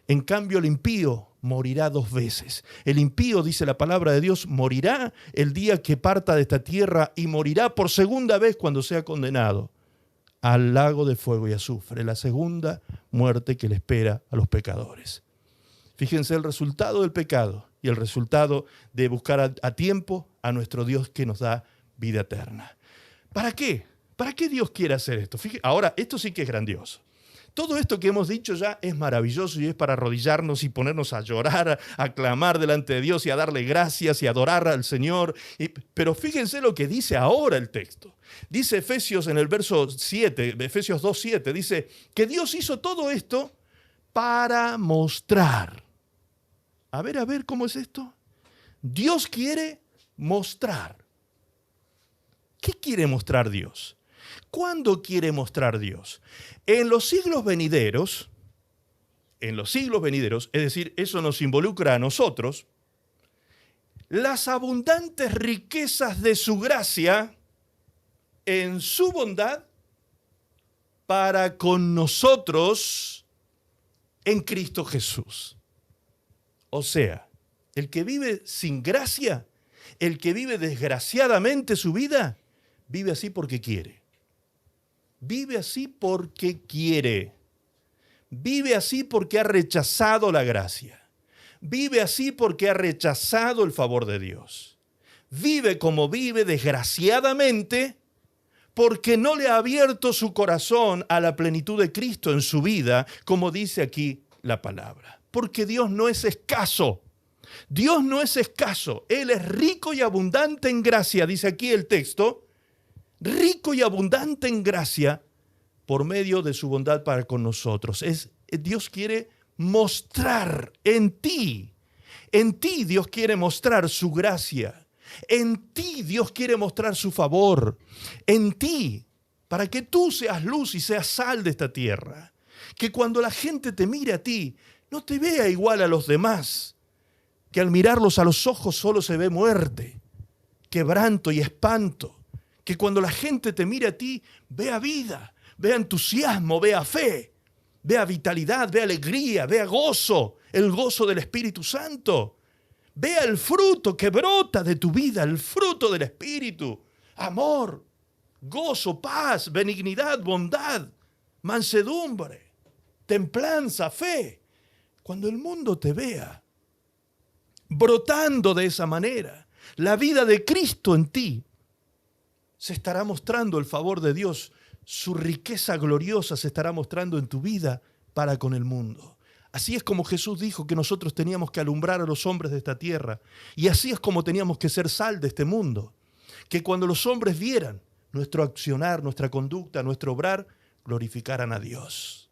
En cambio, el impío morirá 2 veces. El impío, dice la palabra de Dios, morirá el día que parta de esta tierra y morirá por segunda vez cuando sea condenado al lago de fuego y azufre, la segunda muerte que le espera a los pecadores. Fíjense el resultado del pecado y el resultado de buscar a tiempo a nuestro Dios que nos da vida eterna. ¿Para qué? ¿Para qué Dios quiere hacer esto? Fíjense, ahora, esto sí que es grandioso. Todo esto que hemos dicho ya es maravilloso y es para arrodillarnos y ponernos a llorar, a clamar delante de Dios y a darle gracias y adorar al Señor. Pero fíjense lo que dice ahora el texto. Dice Efesios en el verso 7, Efesios 2:7, dice que Dios hizo todo esto para mostrar. A ver, ¿cómo es esto? Dios quiere mostrar. ¿Qué quiere mostrar Dios? ¿Cuándo quiere mostrar Dios? En los siglos venideros, es decir, eso nos involucra a nosotros, las abundantes riquezas de su gracia en su bondad para con nosotros en Cristo Jesús. O sea, el que vive sin gracia, el que vive desgraciadamente su vida, vive así porque quiere. Vive así porque quiere. Vive así porque ha rechazado la gracia. Vive así porque ha rechazado el favor de Dios. Vive como vive desgraciadamente porque no le ha abierto su corazón a la plenitud de Cristo en su vida, como dice aquí la palabra. Porque Dios no es escaso. Dios no es escaso. Él es rico y abundante en gracia, dice aquí el texto. Rico y abundante en gracia por medio de su bondad para con nosotros. Dios quiere mostrar en ti. En ti Dios quiere mostrar su gracia. En ti Dios quiere mostrar su favor. En ti, para que tú seas luz y seas sal de esta tierra. Que cuando la gente te mire a ti, no te vea igual a los demás. Que al mirarlos a los ojos solo se ve muerte, quebranto y espanto. Que cuando la gente te mire a ti, vea vida, vea entusiasmo, vea fe, vea vitalidad, vea alegría, vea gozo, el gozo del Espíritu Santo. Vea el fruto que brota de tu vida, el fruto del Espíritu. Amor, gozo, paz, benignidad, bondad, mansedumbre, templanza, fe. Cuando el mundo te vea brotando de esa manera, la vida de Cristo en ti, se estará mostrando el favor de Dios, su riqueza gloriosa se estará mostrando en tu vida para con el mundo. Así es como Jesús dijo que nosotros teníamos que alumbrar a los hombres de esta tierra. Y así es como teníamos que ser sal de este mundo. Que cuando los hombres vieran nuestro accionar, nuestra conducta, nuestro obrar, glorificaran a Dios.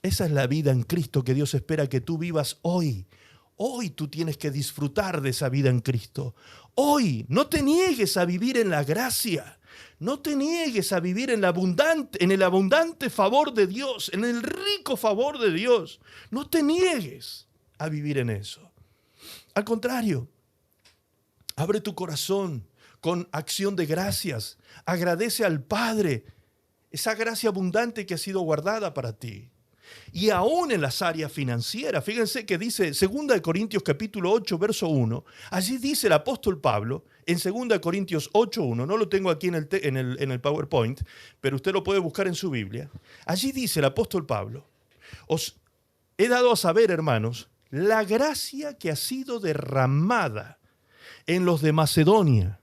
Esa es la vida en Cristo que Dios espera que tú vivas hoy. Hoy tú tienes que disfrutar de esa vida en Cristo. Hoy no te niegues a vivir en la gracia. No te niegues a vivir en el abundante favor de Dios, en el rico favor de Dios. No te niegues a vivir en eso. Al contrario, abre tu corazón con acción de gracias. Agradece al Padre esa gracia abundante que ha sido guardada para ti. Y aún en las áreas financieras, fíjense que dice 2 Corintios capítulo 8, verso 1, allí dice el apóstol Pablo, en 2 Corintios 8, 1, no lo tengo aquí en el PowerPoint, pero usted lo puede buscar en su Biblia, allí dice el apóstol Pablo, os he dado a saber, hermanos, la gracia que ha sido derramada en los de Macedonia.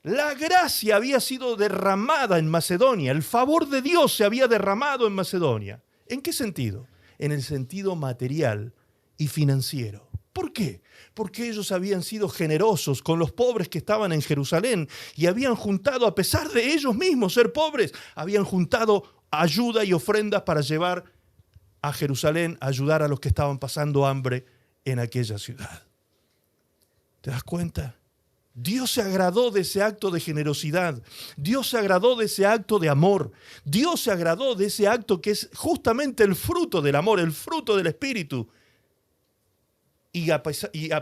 La gracia había sido derramada en Macedonia, el favor de Dios se había derramado en Macedonia. ¿En qué sentido? En el sentido material y financiero. ¿Por qué? Porque ellos habían sido generosos con los pobres que estaban en Jerusalén y habían juntado, a pesar de ellos mismos ser pobres, habían juntado ayuda y ofrendas para llevar a Jerusalén a ayudar a los que estaban pasando hambre en aquella ciudad. ¿Te das cuenta? Dios se agradó de ese acto de generosidad. Dios se agradó de ese acto de amor. Dios se agradó de ese acto que es justamente el fruto del amor, el fruto del Espíritu. Y a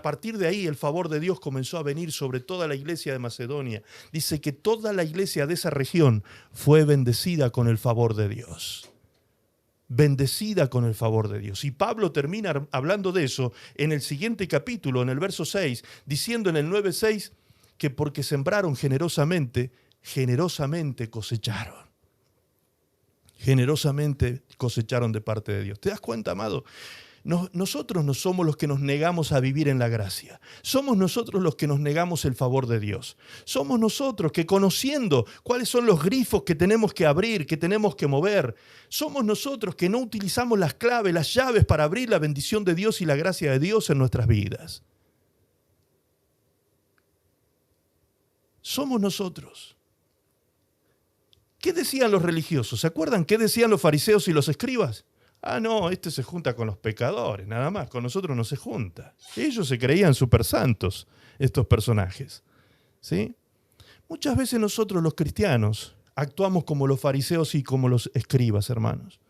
partir de ahí el favor de Dios comenzó a venir sobre toda la iglesia de Macedonia. Dice que toda la iglesia de esa región fue bendecida con el favor de Dios. Bendecida con el favor de Dios. Y Pablo termina hablando de eso en el siguiente capítulo, en el verso 6, diciendo en el 9:6 que porque sembraron generosamente, generosamente cosecharon. Generosamente cosecharon de parte de Dios. ¿Te das cuenta, amado? Nosotros no somos los que nos negamos a vivir en la gracia. Somos nosotros los que nos negamos el favor de Dios. Somos nosotros que, conociendo cuáles son los grifos que tenemos que abrir, que tenemos que mover, somos nosotros que no utilizamos las claves, las llaves para abrir la bendición de Dios y la gracia de Dios en nuestras vidas. Somos nosotros. ¿Qué decían los religiosos? ¿Se acuerdan qué decían los fariseos y los escribas? Ah, no, este se junta con los pecadores, nada más, con nosotros no se junta. Ellos se creían súper santos, estos personajes. ¿Sí? Muchas veces nosotros los cristianos actuamos como los fariseos y como los escribas, hermanos.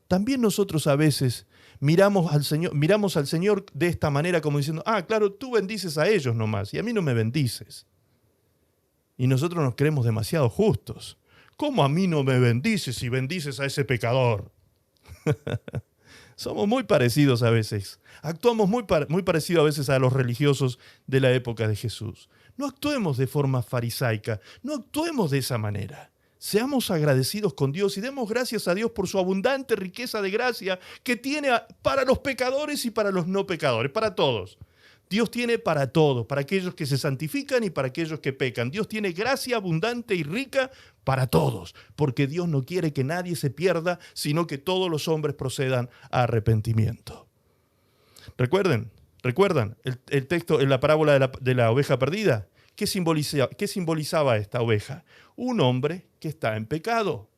También nosotros a veces miramos al Señor de esta manera como diciendo, ah, claro, tú bendices a ellos nomás y a mí no me bendices. Y nosotros nos creemos demasiado justos. ¿Cómo a mí no me bendices si bendices a ese pecador? Somos muy parecidos a veces. Actuamos muy parecido a veces a los religiosos de la época de Jesús. No actuemos de forma farisaica. No actuemos de esa manera. Seamos agradecidos con Dios y demos gracias a Dios por su abundante riqueza de gracia que tiene para los pecadores y para los no pecadores, para todos. Dios tiene para todos, para aquellos que se santifican y para aquellos que pecan. Dios tiene gracia abundante y rica para todos, porque Dios no quiere que nadie se pierda, sino que todos los hombres procedan a arrepentimiento. ¿Recuerdan el texto en la parábola de la oveja perdida? ¿Qué simbolizaba esta oveja? Un hombre que está en pecado.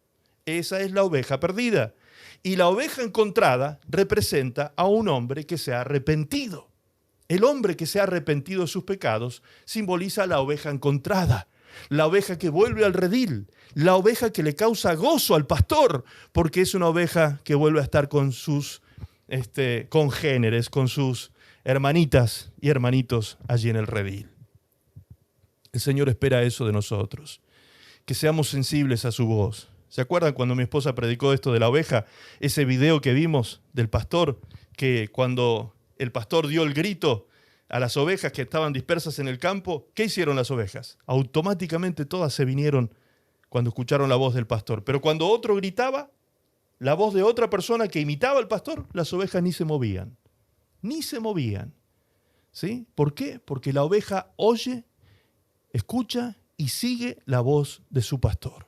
Esa es la oveja perdida. Y la oveja encontrada representa a un hombre que se ha arrepentido. El hombre que se ha arrepentido de sus pecados simboliza a la oveja encontrada, la oveja que vuelve al redil, la oveja que le causa gozo al pastor, porque es una oveja que vuelve a estar con sus congéneres, con sus hermanitas y hermanitos allí en el redil. El Señor espera eso de nosotros, que seamos sensibles a su voz. ¿Se acuerdan cuando mi esposa predicó esto de la oveja? Ese video que vimos del pastor, que cuando el pastor dio el grito a las ovejas que estaban dispersas en el campo, ¿qué hicieron las ovejas? Automáticamente todas se vinieron cuando escucharon la voz del pastor. Pero cuando otro gritaba, la voz de otra persona que imitaba al pastor, las ovejas ni se movían. Ni se movían. ¿Sí? ¿Por qué? Porque la oveja oye, escucha y sigue la voz de su pastor.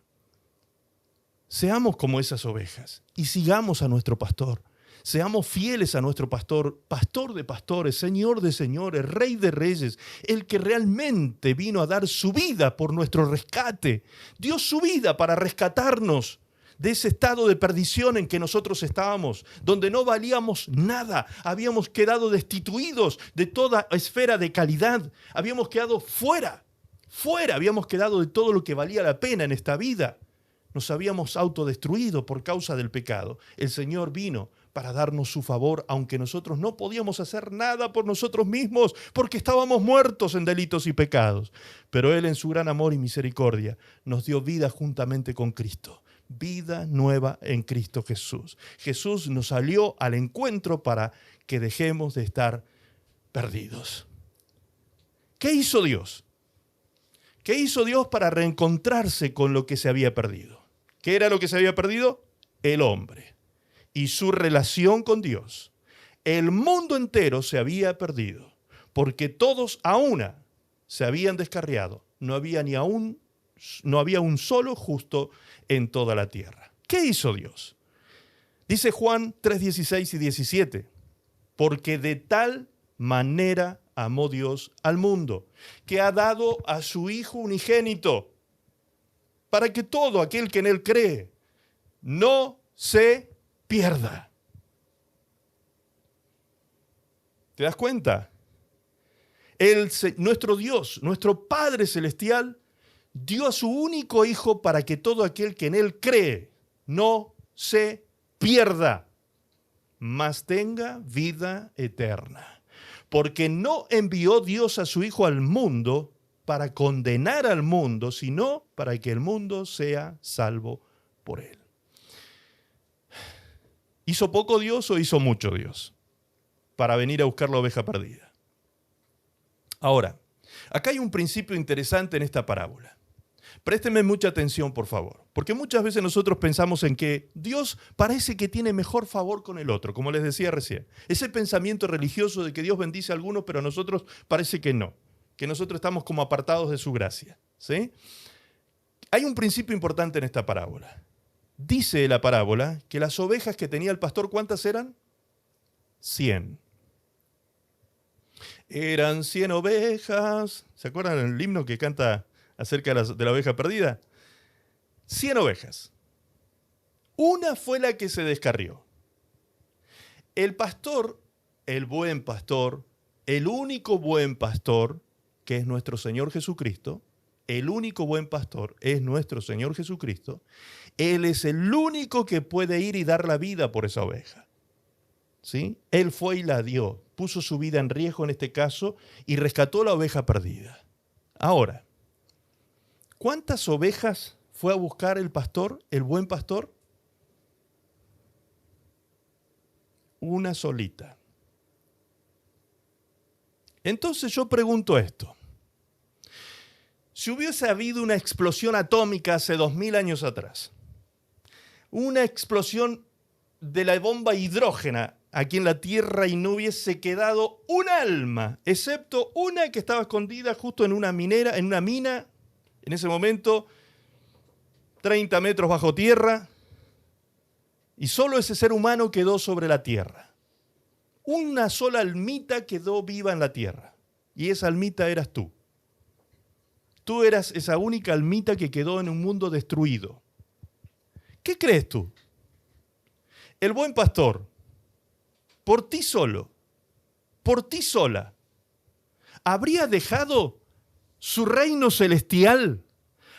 Seamos como esas ovejas y sigamos a nuestro pastor. Seamos fieles a nuestro pastor, pastor de pastores, señor de señores, rey de reyes, el que realmente vino a dar su vida por nuestro rescate. Dio su vida para rescatarnos de ese estado de perdición en que nosotros estábamos, donde no valíamos nada, habíamos quedado destituidos de toda esfera de calidad, habíamos quedado fuera, habíamos quedado de todo lo que valía la pena en esta vida. Nos habíamos autodestruido por causa del pecado. El Señor vino para darnos su favor, aunque nosotros no podíamos hacer nada por nosotros mismos, porque estábamos muertos en delitos y pecados. Pero Él, en su gran amor y misericordia, nos dio vida juntamente con Cristo. Vida nueva en Cristo Jesús. Jesús nos salió al encuentro para que dejemos de estar perdidos. ¿Qué hizo Dios? ¿Qué hizo Dios para reencontrarse con lo que se había perdido? ¿Qué era lo que se había perdido? El hombre y su relación con Dios. El mundo entero se había perdido porque todos a una se habían descarriado. No había un solo justo en toda la tierra. ¿Qué hizo Dios? Dice Juan 3:16 y 17, porque de tal manera amó Dios al mundo, que ha dado a su Hijo unigénito, para que todo aquel que en Él cree no se pierda. ¿Te das cuenta? Nuestro Dios, nuestro Padre Celestial, dio a su único Hijo para que todo aquel que en Él cree no se pierda, mas tenga vida eterna. Porque no envió Dios a su Hijo al mundo para condenar al mundo, sino para que el mundo sea salvo por Él. ¿Hizo poco Dios o hizo mucho Dios para venir a buscar la oveja perdida? Ahora, acá hay un principio interesante en esta parábola. Présteme mucha atención, por favor, porque muchas veces nosotros pensamos en que Dios parece que tiene mejor favor con el otro, como les decía recién. Ese pensamiento religioso de que Dios bendice a algunos, pero a nosotros parece que no, que nosotros estamos como apartados de su gracia, ¿sí? Hay un principio importante en esta parábola. Dice la parábola que las ovejas que tenía el pastor, ¿cuántas eran? 100. Eran 100 ovejas. ¿Se acuerdan el himno que canta acerca de la oveja perdida? 100 ovejas. Una fue la que se descarrió. El pastor, el buen pastor, el único buen pastor, que es nuestro Señor Jesucristo, el único buen pastor es nuestro Señor Jesucristo. Él es el único que puede ir y dar la vida por esa oveja. ¿Sí? Él fue y la dio, puso su vida en riesgo en este caso y rescató la oveja perdida. Ahora, ¿cuántas ovejas fue a buscar el pastor, el buen pastor? Una solita. Entonces yo pregunto esto. Si hubiese habido una explosión atómica hace 2000 años atrás, una explosión de la bomba hidrógena aquí en la Tierra y no hubiese quedado un alma, excepto una que estaba escondida justo en una mina, en ese momento, 30 metros bajo tierra, y solo ese ser humano quedó sobre la tierra. Una sola almita quedó viva en la tierra, y esa almita eras tú. Tú eras esa única almita que quedó en un mundo destruido. ¿Qué crees tú? El buen pastor, por ti solo, por ti sola, ¿habría dejado su reino celestial?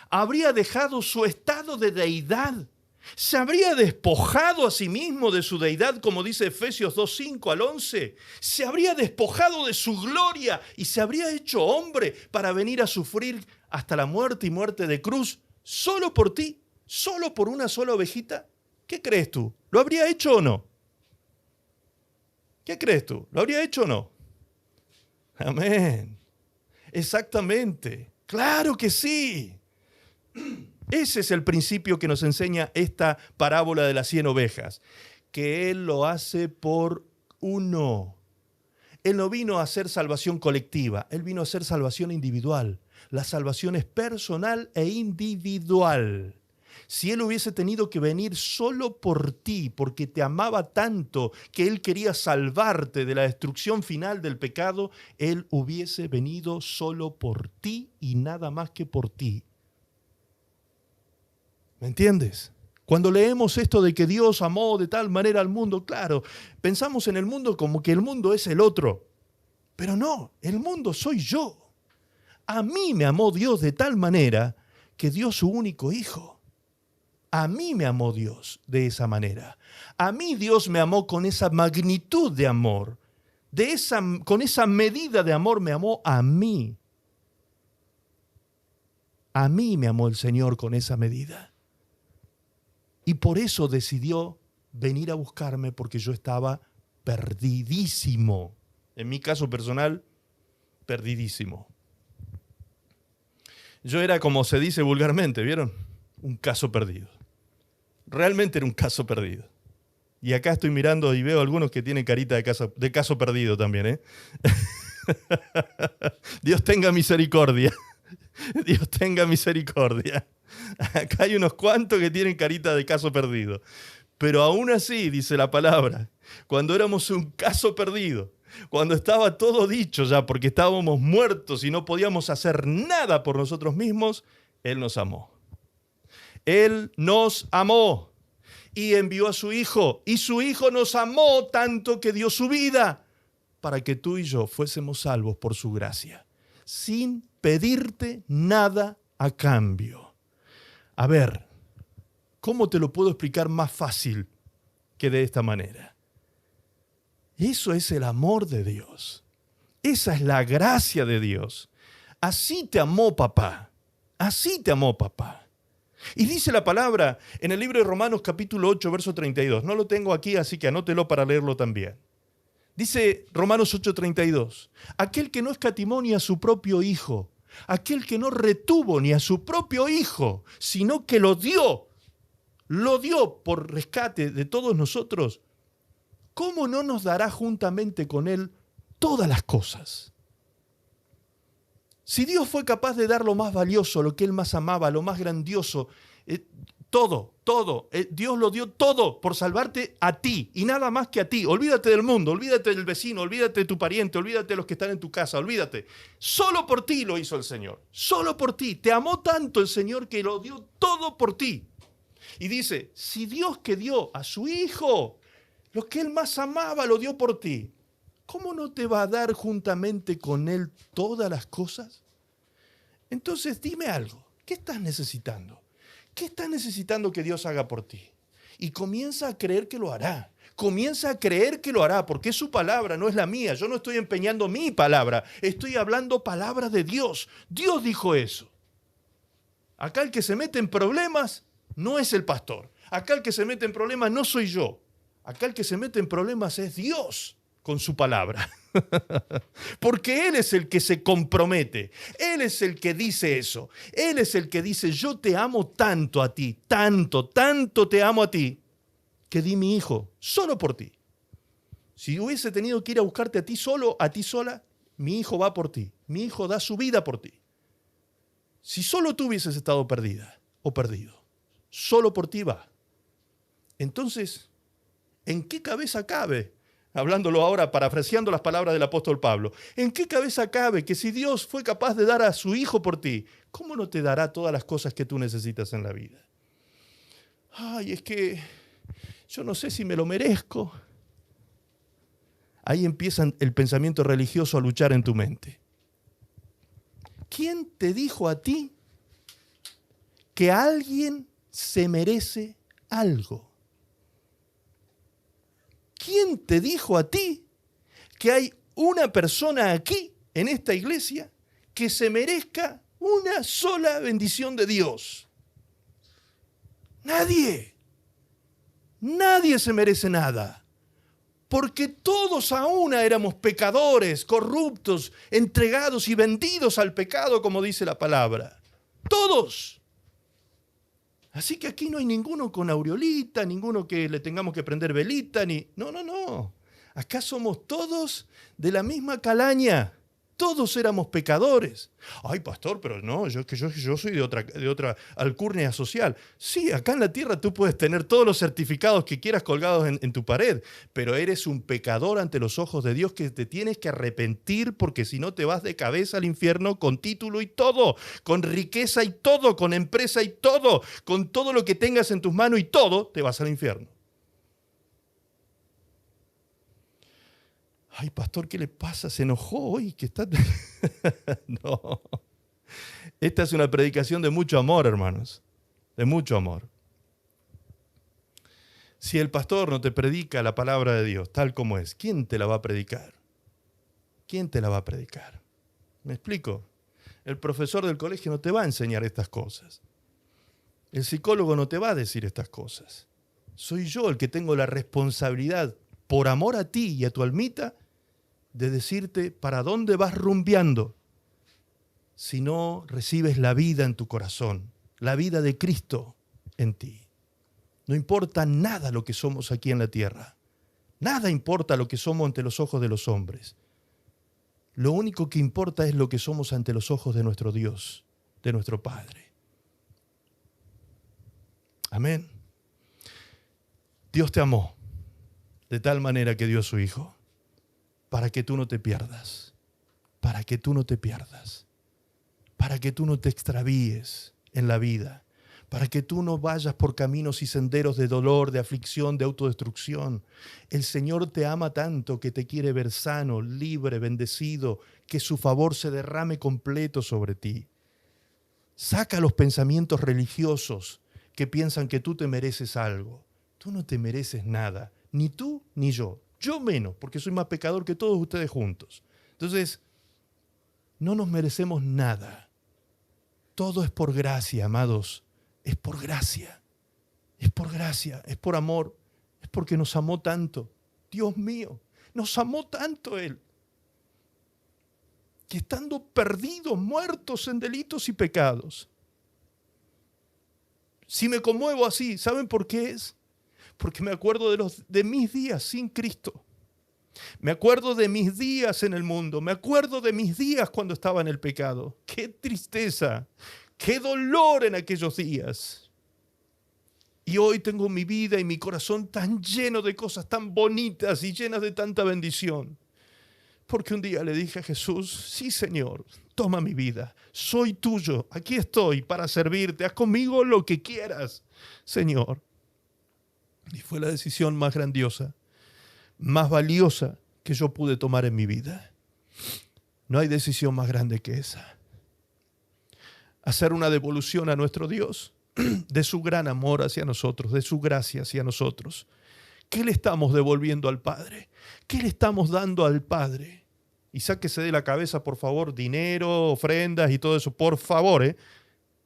¿Habría dejado su estado de deidad? ¿Se habría despojado a sí mismo de su deidad, como dice Efesios 2:5 al 11? ¿Se habría despojado de su gloria y se habría hecho hombre para venir a sufrir hasta la muerte y muerte de cruz solo por ti? ¿Solo por una sola ovejita? ¿Qué crees tú? ¿Lo habría hecho o no? ¿Qué crees tú? ¿Lo habría hecho o no? Amén. Exactamente. Claro que sí. Ese es el principio que nos enseña esta parábola de las 100 ovejas, que Él lo hace por uno. Él no vino a hacer salvación colectiva, Él vino a hacer salvación individual. La salvación es personal e individual. si Él hubiese tenido que venir solo por ti, porque te amaba tanto que Él quería salvarte de la destrucción final del pecado, Él hubiese venido solo por ti y nada más que por ti. ¿Me entiendes? Cuando leemos esto de que Dios amó de tal manera al mundo, claro, pensamos en el mundo como que el mundo es el otro. Pero no, el mundo soy yo. A mí me amó Dios de tal manera que dio su único hijo. A mí me amó Dios de esa manera. A mí Dios me amó con esa magnitud de amor. Con esa medida de amor me amó a mí. A mí me amó el Señor con esa medida. Y por eso decidió venir a buscarme, porque yo estaba perdidísimo. En mi caso personal, perdidísimo. Yo era, como se dice vulgarmente, ¿vieron? Un caso perdido. Realmente era un caso perdido. Y acá estoy mirando y veo algunos que tienen carita de caso perdido también, ¿eh? Dios tenga misericordia. Dios tenga misericordia. Acá hay unos cuantos que tienen carita de caso perdido. Pero aún así, dice la palabra, cuando éramos un caso perdido, cuando estaba todo dicho ya, porque estábamos muertos y no podíamos hacer nada por nosotros mismos, Él nos amó. Él nos amó y envió a su Hijo. Y su Hijo nos amó tanto que dio su vida para que tú y yo fuésemos salvos por su gracia, sin pedirte nada a cambio. A ver, ¿cómo te lo puedo explicar más fácil que de esta manera? Eso es el amor de Dios. Esa es la gracia de Dios. Así te amó papá. Así te amó papá. Y dice la palabra en el libro de Romanos capítulo 8, verso 32. No lo tengo aquí, así que anótelo para leerlo también. Dice Romanos 8:32. Aquel que no escatimó ni a su propio Hijo, aquel que no retuvo ni a su propio Hijo, sino que lo dio por rescate de todos nosotros, ¿cómo no nos dará juntamente con Él todas las cosas? Si Dios fue capaz de dar lo más valioso, lo que Él más amaba, lo más grandioso, todo, Dios lo dio todo por salvarte a ti y nada más que a ti. Olvídate del mundo, olvídate del vecino, olvídate de tu pariente, olvídate de los que están en tu casa, olvídate. Solo por ti lo hizo el Señor, solo por ti. Te amó tanto el Señor que lo dio todo por ti. Y dice, si Dios que dio a su Hijo, lo que Él más amaba, lo dio por ti, ¿cómo no te va a dar juntamente con Él todas las cosas? Entonces dime algo, ¿qué estás necesitando? ¿Qué estás necesitando que Dios haga por ti? Y comienza a creer que lo hará. Comienza a creer que lo hará, porque es su palabra, no es la mía. Yo no estoy empeñando mi palabra, estoy hablando palabras de Dios. Dios dijo eso. Acá el que se mete en problemas no es el pastor. Acá el que se mete en problemas no soy yo. Acá el que se mete en problemas es Dios con su palabra. Porque Él es el que se compromete. Él es el que dice eso. Él es el que dice, yo te amo tanto a ti, tanto te amo a ti, que di mi Hijo solo por ti. Si hubiese tenido que ir a buscarte a ti solo, a ti sola, mi Hijo va por ti. Mi Hijo da su vida por ti. Si solo tú hubieses estado perdida o perdido, solo por ti va. Entonces, ¿en qué cabeza cabe? Hablándolo ahora, parafraseando las palabras del apóstol Pablo, ¿en qué cabeza cabe que si Dios fue capaz de dar a su Hijo por ti, ¿cómo no te dará todas las cosas que tú necesitas en la vida? Ay, es que yo no sé si me lo merezco. Ahí empieza el pensamiento religioso a luchar en tu mente. ¿Quién te dijo a ti que alguien se merece algo? ¿Quién te dijo a ti que hay una persona aquí, en esta iglesia, que se merezca una sola bendición de Dios? Nadie. Nadie se merece nada. Porque todos a una éramos pecadores, corruptos, entregados y vendidos al pecado, como dice la palabra. Todos. Así que aquí no hay ninguno con aureolita, ninguno que le tengamos que prender velita, ni... No. Acá somos todos de la misma calaña. Todos éramos pecadores. Ay, pastor, pero no, yo soy de otra alcurnia social. Sí, acá en la tierra tú puedes tener todos los certificados que quieras colgados en tu pared, pero eres un pecador ante los ojos de Dios que te tienes que arrepentir, porque si no te vas de cabeza al infierno con título y todo, con riqueza y todo, con empresa y todo, con todo lo que tengas en tus manos y todo, te vas al infierno. Ay, pastor, ¿qué le pasa? ¿Se enojó hoy? ¿Que está? No. Esta es una predicación de mucho amor, hermanos. De mucho amor. Si el pastor no te predica la palabra de Dios tal como es, ¿quién te la va a predicar? ¿Quién te la va a predicar? ¿Me explico? El profesor del colegio no te va a enseñar estas cosas. El psicólogo no te va a decir estas cosas. Soy yo el que tengo la responsabilidad, por amor a ti y a tu almita, de decirte para dónde vas rumbeando si no recibes la vida en tu corazón, la vida de Cristo en ti. No importa nada lo que somos aquí en la tierra. Nada importa lo que somos ante los ojos de los hombres. Lo único que importa es lo que somos ante los ojos de nuestro Dios, de nuestro Padre. Amén. Dios te amó de tal manera que dio a su Hijo para que tú no te pierdas, para que tú no te pierdas, para que tú no te extravíes en la vida, para que tú no vayas por caminos y senderos de dolor, de aflicción, de autodestrucción. El Señor te ama tanto que te quiere ver sano, libre, bendecido, que su favor se derrame completo sobre ti. Saca los pensamientos religiosos que piensan que tú te mereces algo. Tú no te mereces nada, ni tú ni yo. Yo menos, porque soy más pecador que todos ustedes juntos. Entonces, no nos merecemos nada. Todo es por gracia, amados. Es por gracia. Es por gracia, es por amor. Es porque nos amó tanto. Dios mío, nos amó tanto Él, que estando perdidos, muertos en delitos y pecados. Si me conmuevo así, ¿saben por qué es? Porque me acuerdo de mis días sin Cristo. Me acuerdo de mis días en el mundo. Me acuerdo de mis días cuando estaba en el pecado. ¡Qué tristeza! ¡Qué dolor en aquellos días! Y hoy tengo mi vida y mi corazón tan lleno de cosas tan bonitas y llenas de tanta bendición. Porque un día le dije a Jesús, sí, Señor, toma mi vida. Soy tuyo. Aquí estoy para servirte. Haz conmigo lo que quieras, Señor. Y fue la decisión más grandiosa, más valiosa que yo pude tomar en mi vida. No hay decisión más grande que esa. Hacer una devolución a nuestro Dios de su gran amor hacia nosotros, de su gracia hacia nosotros. ¿Qué le estamos devolviendo al Padre? ¿Qué le estamos dando al Padre? Y sáquese de la cabeza, por favor, dinero, ofrendas y todo eso, por favor.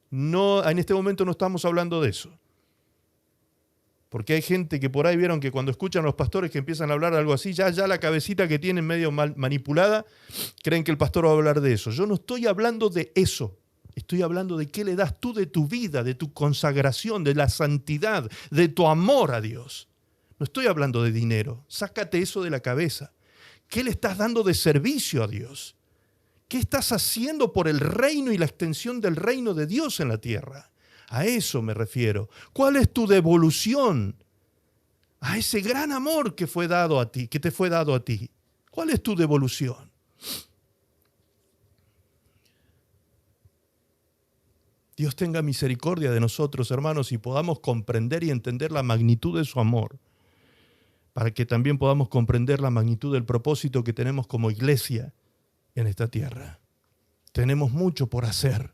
No, en este momento no estamos hablando de eso. Porque hay gente que por ahí vieron que cuando escuchan a los pastores que empiezan a hablar algo así, ya la cabecita que tienen medio mal manipulada, creen que el pastor va a hablar de eso. Yo no estoy hablando de eso. Estoy hablando de qué le das tú de tu vida, de tu consagración, de la santidad, de tu amor a Dios. No estoy hablando de dinero. Sácate eso de la cabeza. ¿Qué le estás dando de servicio a Dios? ¿Qué estás haciendo por el reino y la extensión del reino de Dios en la tierra? A eso me refiero. ¿Cuál es tu devolución a ese gran amor que fue dado a ti, que te fue dado a ti? ¿Cuál es tu devolución? Dios tenga misericordia de nosotros, hermanos, y podamos comprender y entender la magnitud de su amor, para que también podamos comprender la magnitud del propósito que tenemos como iglesia en esta tierra. Tenemos mucho por hacer,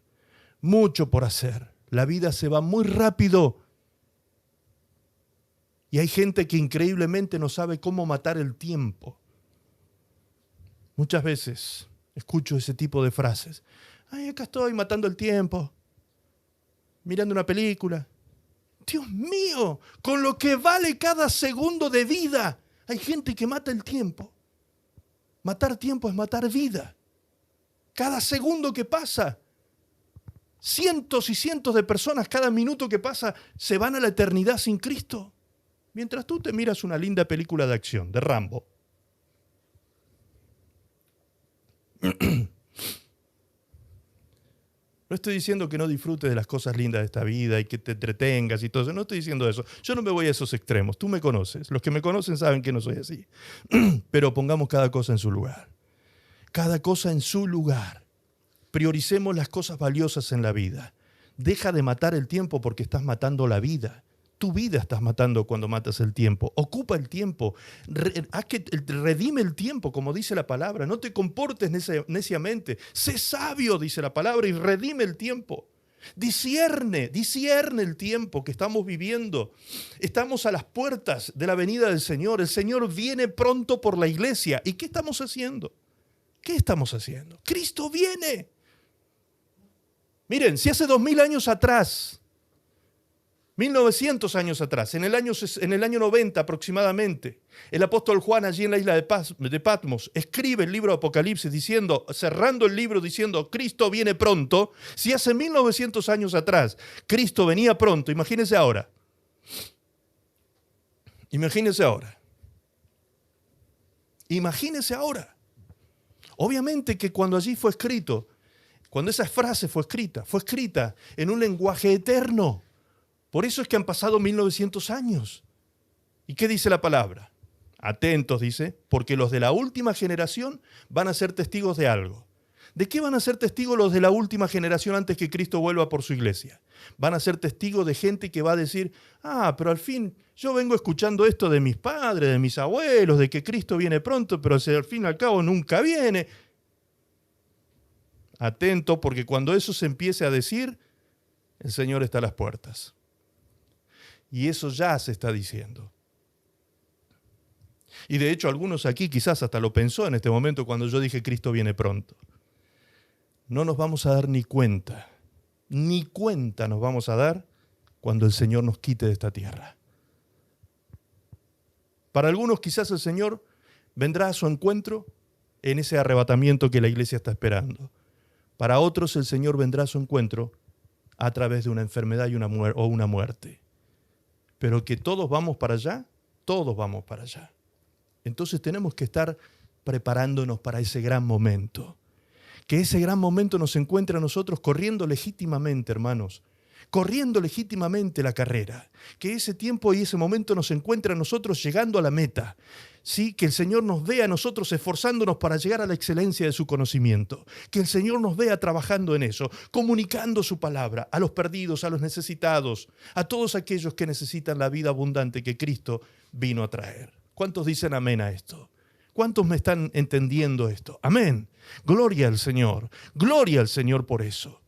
mucho por hacer. La vida se va muy rápido y hay gente que increíblemente no sabe cómo matar el tiempo. Muchas veces escucho ese tipo de frases. Ay, acá estoy matando el tiempo, mirando una película. Dios mío, con lo que vale cada segundo de vida, hay gente que mata el tiempo. Matar tiempo es matar vida. Cada segundo que pasa, cientos y cientos de personas cada minuto que pasa se van a la eternidad sin Cristo. Mientras tú te miras una linda película de acción, de Rambo. No estoy diciendo que no disfrutes de las cosas lindas de esta vida y que te entretengas y todo eso. No estoy diciendo eso. Yo no me voy a esos extremos. Tú me conoces. Los que me conocen saben que no soy así. Pero pongamos cada cosa en su lugar. Cada cosa en su lugar. Prioricemos las cosas valiosas en la vida. Deja de matar el tiempo porque estás matando la vida. Tu vida estás matando cuando matas el tiempo. Ocupa el tiempo. Haz que redime el tiempo, como dice la palabra. No te comportes neciamente. Sé sabio, dice la palabra, y redime el tiempo. Discierne el tiempo que estamos viviendo. Estamos a las puertas de la venida del Señor. El Señor viene pronto por la iglesia. ¿Y qué estamos haciendo? ¿Qué estamos haciendo? Cristo viene. Miren, si hace 2000 años atrás, 1900 años atrás, en el año 90 aproximadamente, el apóstol Juan allí en la isla de Patmos escribe el libro de Apocalipsis cerrando el libro diciendo Cristo viene pronto. Si hace 1900 años atrás Cristo venía pronto, imagínense ahora. Imagínense ahora. Imagínense ahora. Obviamente que cuando allí fue escrito, cuando esa frase fue escrita en un lenguaje eterno. Por eso es que han pasado 1900 años. ¿Y qué dice la palabra? Atentos, dice, porque los de la última generación van a ser testigos de algo. ¿De qué van a ser testigos los de la última generación antes que Cristo vuelva por su iglesia? Van a ser testigos de gente que va a decir, pero al fin yo vengo escuchando esto de mis padres, de mis abuelos, de que Cristo viene pronto, pero al fin y al cabo nunca viene. Atento, porque cuando eso se empiece a decir, el Señor está a las puertas. Y eso ya se está diciendo. Y de hecho algunos aquí quizás hasta lo pensó en este momento cuando yo dije Cristo viene pronto. No nos vamos a dar ni cuenta nos vamos a dar cuando el Señor nos quite de esta tierra. Para algunos quizás el Señor vendrá a su encuentro en ese arrebatamiento que la iglesia está esperando. Para otros el Señor vendrá a su encuentro a través de una enfermedad y una muerte. Pero que todos vamos para allá. Entonces tenemos que estar preparándonos para ese gran momento. Que ese gran momento nos encuentre a nosotros corriendo legítimamente, hermanos. Corriendo legítimamente la carrera. Que ese tiempo y ese momento nos encuentre a nosotros llegando a la meta. ¿Sí? Que el Señor nos vea a nosotros esforzándonos para llegar a la excelencia de su conocimiento. Que el Señor nos vea trabajando en eso, comunicando su palabra a los perdidos, a los necesitados, a todos aquellos que necesitan la vida abundante que Cristo vino a traer. ¿Cuántos dicen amén a esto? ¿Cuántos me están entendiendo esto? Amén. Gloria al Señor. Gloria al Señor por eso.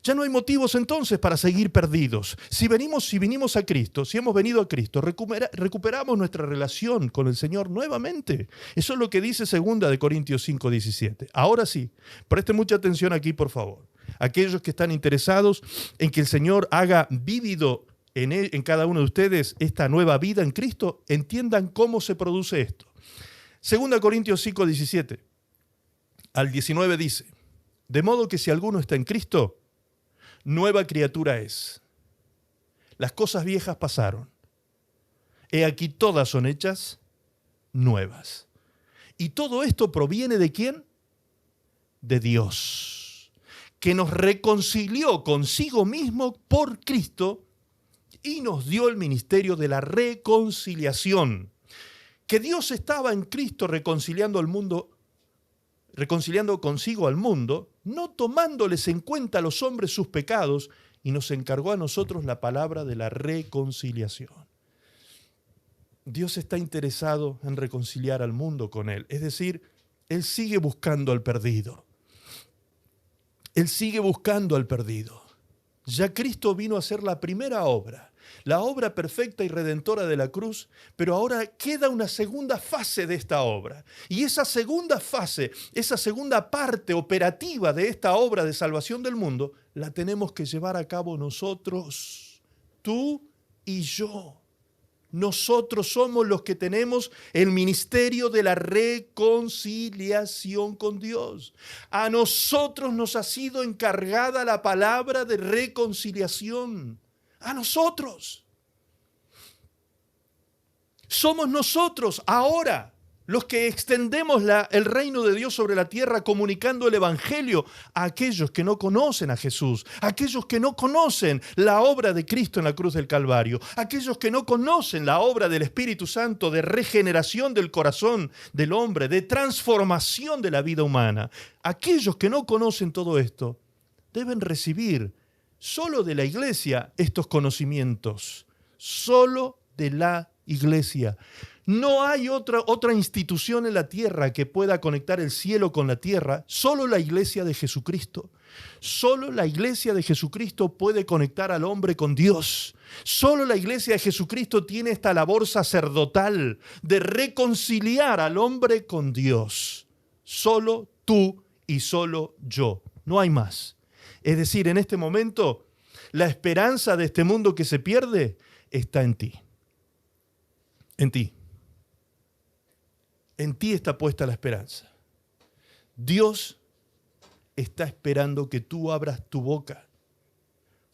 Ya no hay motivos entonces para seguir perdidos. Si vinimos a Cristo, si hemos venido a Cristo, recuperamos nuestra relación con el Señor nuevamente. Eso es lo que dice 2 Corintios 5:17. Ahora sí, presten mucha atención aquí, por favor. Aquellos que están interesados en que el Señor haga vívido en cada uno de ustedes esta nueva vida en Cristo, entiendan cómo se produce esto. 2 Corintios 5:17 al 19 dice, de modo que si alguno está en Cristo, nueva criatura es. Las cosas viejas pasaron. He aquí todas son hechas nuevas. Y todo esto proviene ¿de quién? De Dios, que nos reconcilió consigo mismo por Cristo y nos dio el ministerio de la reconciliación. Que Dios estaba en Cristo reconciliando al mundo, reconciliando consigo al mundo, no tomándoles en cuenta a los hombres sus pecados, y nos encargó a nosotros la palabra de la reconciliación. Dios está interesado en reconciliar al mundo con Él, es decir, Él sigue buscando al perdido. Él sigue buscando al perdido. Ya Cristo vino a hacer la primera obra, la obra perfecta y redentora de la cruz, pero ahora queda una segunda fase de esta obra. Y esa segunda fase, esa segunda parte operativa de esta obra de salvación del mundo, la tenemos que llevar a cabo nosotros, tú y yo. Nosotros somos los que tenemos el ministerio de la reconciliación con Dios. A nosotros nos ha sido encargada la palabra de reconciliación. A nosotros. Somos nosotros ahora Los que extendemos el reino de Dios sobre la tierra comunicando el evangelio a aquellos que no conocen a Jesús, a aquellos que no conocen la obra de Cristo en la cruz del Calvario, a aquellos que no conocen la obra del Espíritu Santo de regeneración del corazón del hombre, de transformación de la vida humana. Aquellos que no conocen todo esto deben recibir solo de la iglesia estos conocimientos, solo de la iglesia. No hay otra institución en la tierra que pueda conectar el cielo con la tierra, solo la iglesia de Jesucristo. Solo la iglesia de Jesucristo puede conectar al hombre con Dios. Solo la iglesia de Jesucristo tiene esta labor sacerdotal de reconciliar al hombre con Dios. Solo tú y solo yo. No hay más. Es decir, en este momento, la esperanza de este mundo que se pierde está en ti. En ti. En ti está puesta la esperanza. Dios está esperando que tú abras tu boca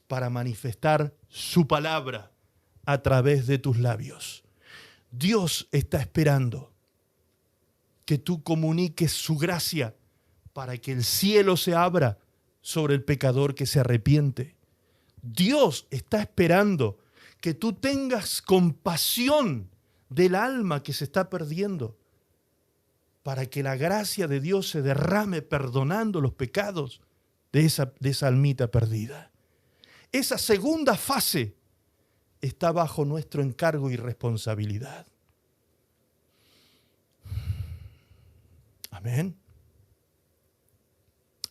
para manifestar su palabra a través de tus labios. Dios está esperando que tú comuniques su gracia para que el cielo se abra sobre el pecador que se arrepiente. Dios está esperando que tú tengas compasión del alma que se está perdiendo, para que la gracia de Dios se derrame perdonando los pecados de esa almita perdida. Esa segunda fase está bajo nuestro encargo y responsabilidad. Amén.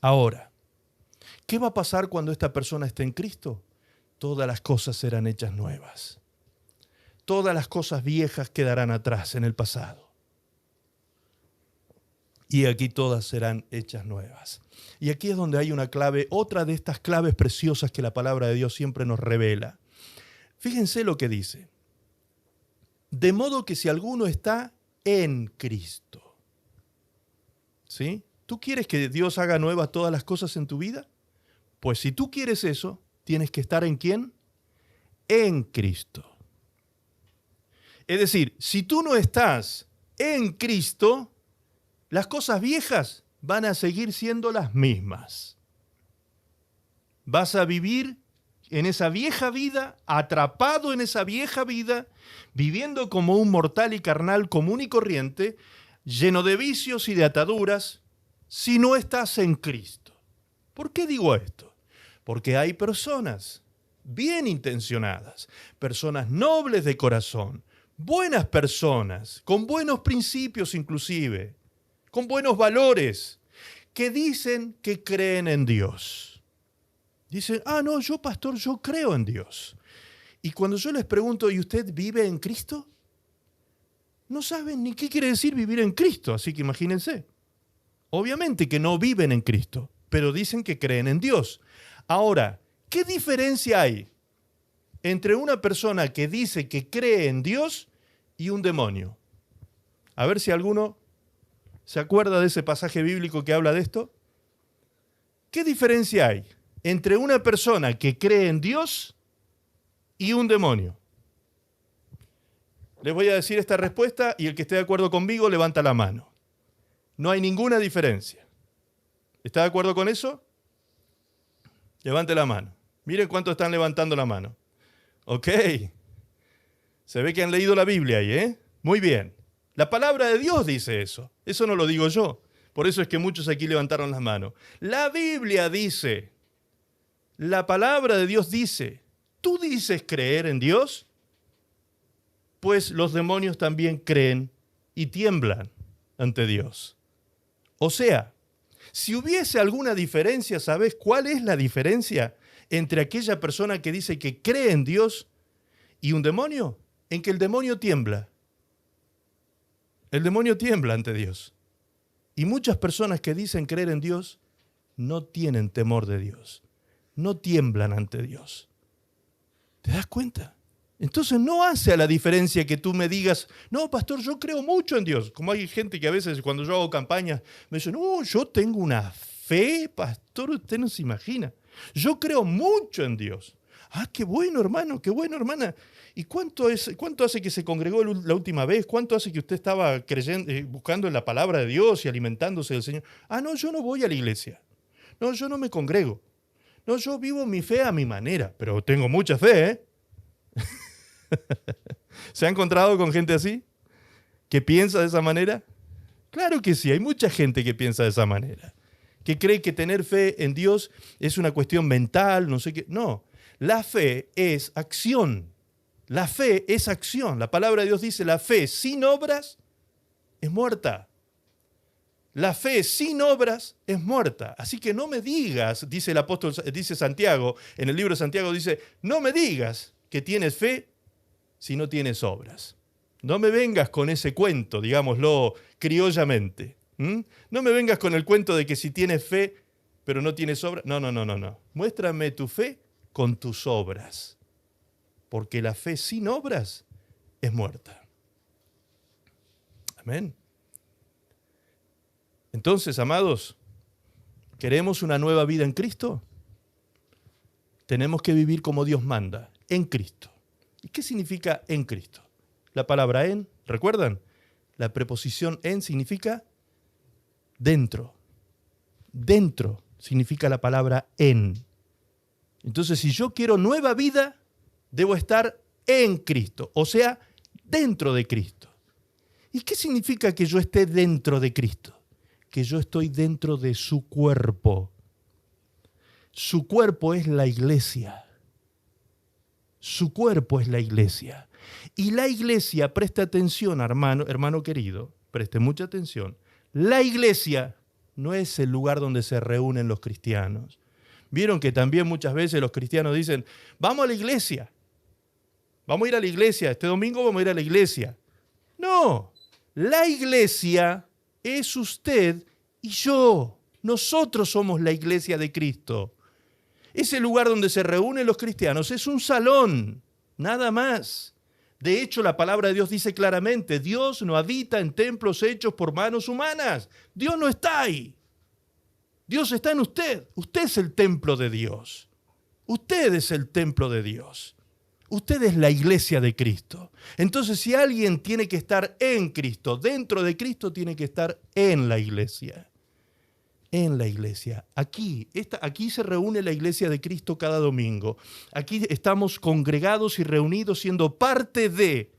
Ahora, ¿qué va a pasar cuando esta persona esté en Cristo? Todas las cosas serán hechas nuevas. Todas las cosas viejas quedarán atrás en el pasado. Y aquí todas serán hechas nuevas. Y aquí es donde hay una clave, otra de estas claves preciosas que la palabra de Dios siempre nos revela. Fíjense lo que dice. De modo que si alguno está en Cristo. ¿Sí? ¿Tú quieres que Dios haga nuevas todas las cosas en tu vida? Pues si tú quieres eso, tienes que estar ¿en quién? En Cristo. Es decir, si tú no estás en Cristo, las cosas viejas van a seguir siendo las mismas. Vas a vivir en esa vieja vida, atrapado en esa vieja vida, viviendo como un mortal y carnal común y corriente, lleno de vicios y de ataduras, si no estás en Cristo. ¿Por qué digo esto? Porque hay personas bien intencionadas, personas nobles de corazón, buenas personas, con buenos principios inclusive, con buenos valores, que dicen que creen en Dios. Dicen, no, yo pastor, yo creo en Dios. Y cuando yo les pregunto, ¿y usted vive en Cristo? No saben ni qué quiere decir vivir en Cristo, así que imagínense. Obviamente que no viven en Cristo, pero dicen que creen en Dios. Ahora, ¿qué diferencia hay entre una persona que dice que cree en Dios y un demonio? A ver si alguno se acuerda de ese pasaje bíblico que habla de esto. ¿Qué diferencia hay entre una persona que cree en Dios y un demonio? Les voy a decir esta respuesta y el que esté de acuerdo conmigo levanta la mano. No hay ninguna diferencia. ¿Está de acuerdo con eso? Levante la mano. Miren cuántos están levantando la mano. Ok. Se ve que han leído la Biblia ahí, ¿eh? Muy bien. La palabra de Dios dice eso. Eso no lo digo yo. Por eso es que muchos aquí levantaron las manos. La Biblia dice, la palabra de Dios dice, ¿tú dices creer en Dios? Pues los demonios también creen y tiemblan ante Dios. O sea, si hubiese alguna diferencia, ¿sabes cuál es la diferencia entre aquella persona que dice que cree en Dios y un demonio? En que el demonio tiembla. El demonio tiembla ante Dios. Y muchas personas que dicen creer en Dios no tienen temor de Dios. No tiemblan ante Dios. ¿Te das cuenta? Entonces no hace a la diferencia que tú me digas, no, pastor, yo creo mucho en Dios. Como hay gente que a veces cuando yo hago campañas me dice, no, yo tengo una fe, pastor, usted no se imagina. Yo creo mucho en Dios. Ah, qué bueno, hermano, qué bueno, hermana. ¿Y cuánto hace que se congregó la última vez? ¿Cuánto hace que usted estaba creyendo, buscando en la palabra de Dios y alimentándose del Señor? Ah, no, yo no voy a la iglesia. No, yo no me congrego. No, yo vivo mi fe a mi manera, pero tengo mucha fe, ¿eh? ¿Se ha encontrado con gente así? ¿Que piensa de esa manera? Claro que sí, hay mucha gente que piensa de esa manera. Que cree que tener fe en Dios es una cuestión mental, no sé qué. No, la fe es acción. La fe es acción. La palabra de Dios dice, la fe sin obras es muerta. La fe sin obras es muerta. Así que no me digas, dice el apóstol, dice Santiago, en el libro de Santiago dice, no me digas que tienes fe si no tienes obras. No me vengas con ese cuento, digámoslo criollamente. No me vengas con el cuento de que si tienes fe, pero no tienes obras. No. Muéstrame tu fe con tus obras. Porque la fe sin obras es muerta. Amén. Entonces, amados, ¿queremos una nueva vida en Cristo? Tenemos que vivir como Dios manda, en Cristo. ¿Y qué significa en Cristo? La palabra en, ¿recuerdan? La preposición en significa dentro. Dentro significa la palabra en. Entonces, si yo quiero nueva vida, debo estar en Cristo, o sea, dentro de Cristo. ¿Y qué significa que yo esté dentro de Cristo? Que yo estoy dentro de su cuerpo. Su cuerpo es la iglesia. Su cuerpo es la iglesia. Y la iglesia, preste atención, hermano querido, preste mucha atención. La iglesia no es el lugar donde se reúnen los cristianos. Vieron que también muchas veces los cristianos dicen, vamos a la iglesia. Vamos a ir a la iglesia. Este domingo vamos a ir a la iglesia. No, la iglesia es usted y yo. Nosotros somos la iglesia de Cristo. Ese lugar donde se reúnen los cristianos es un salón, nada más. De hecho, la palabra de Dios dice claramente, Dios no habita en templos hechos por manos humanas. Dios no está ahí. Dios está en usted. Usted es el templo de Dios. Usted es el templo de Dios. Usted es la iglesia de Cristo. Entonces, si alguien tiene que estar en Cristo, dentro de Cristo, tiene que estar en la iglesia. En la iglesia. Aquí se reúne la iglesia de Cristo cada domingo. Aquí estamos congregados y reunidos siendo parte de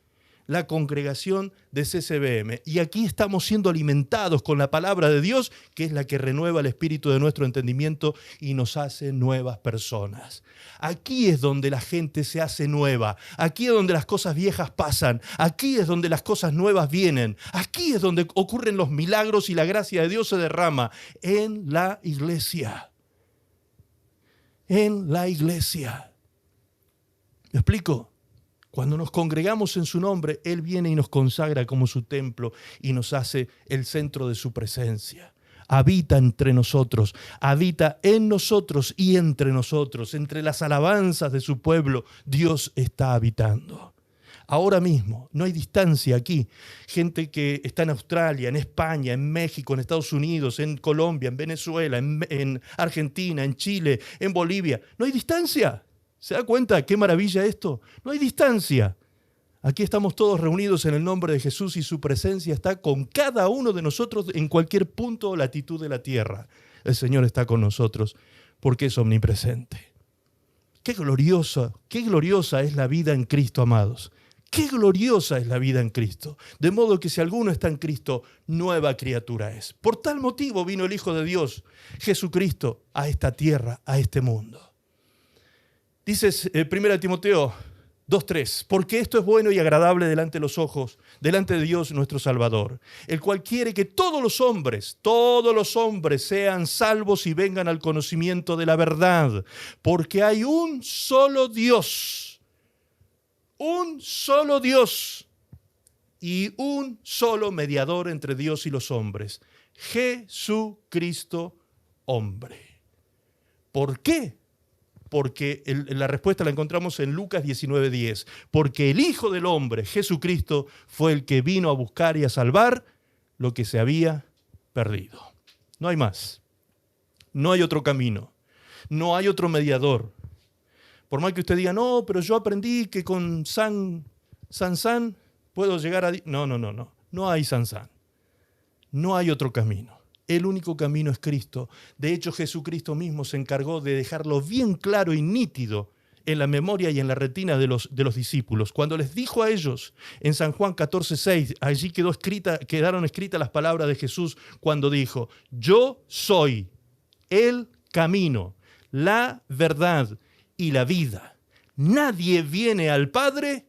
la congregación de CCBM. Y aquí estamos siendo alimentados con la palabra de Dios, que es la que renueva el espíritu de nuestro entendimiento y nos hace nuevas personas. Aquí es donde la gente se hace nueva. Aquí es donde las cosas viejas pasan. Aquí es donde las cosas nuevas vienen. Aquí es donde ocurren los milagros y la gracia de Dios se derrama. En la iglesia. En la iglesia. ¿Me explico? Cuando nos congregamos en su nombre, Él viene y nos consagra como su templo y nos hace el centro de su presencia. Habita entre nosotros, habita en nosotros y entre nosotros. Entre las alabanzas de su pueblo, Dios está habitando. Ahora mismo, no hay distancia aquí. Gente que está en Australia, en España, en México, en Estados Unidos, en Colombia, en Venezuela, en Argentina, en Chile, en Bolivia. No hay distancia. ¿Se da cuenta qué maravilla esto? No hay distancia. Aquí estamos todos reunidos en el nombre de Jesús y su presencia está con cada uno de nosotros en cualquier punto o latitud de la tierra. El Señor está con nosotros porque es omnipresente. Qué gloriosa es la vida en Cristo, amados. Qué gloriosa es la vida en Cristo. De modo que si alguno está en Cristo, nueva criatura es. Por tal motivo vino el Hijo de Dios, Jesucristo, a esta tierra, a este mundo. Dice 1 Timoteo 2:3, porque esto es bueno y agradable delante de los ojos, delante de Dios nuestro Salvador, el cual quiere que todos los hombres sean salvos y vengan al conocimiento de la verdad, porque hay un solo Dios y un solo mediador entre Dios y los hombres, Jesucristo hombre. ¿Por qué? Porque la respuesta la encontramos en Lucas 19:10. Porque el Hijo del Hombre, Jesucristo, fue el que vino a buscar y a salvar lo que se había perdido. No hay más. No hay otro camino. No hay otro mediador. Por más que usted diga, no, pero yo aprendí que con San puedo llegar a... No. No hay San. No hay otro camino. El único camino es Cristo. De hecho, Jesucristo mismo se encargó de dejarlo bien claro y nítido en la memoria y en la retina de los discípulos. Cuando les dijo a ellos en San Juan 14:6, allí quedaron escritas las palabras de Jesús cuando dijo, yo soy el camino, la verdad y la vida. Nadie viene al Padre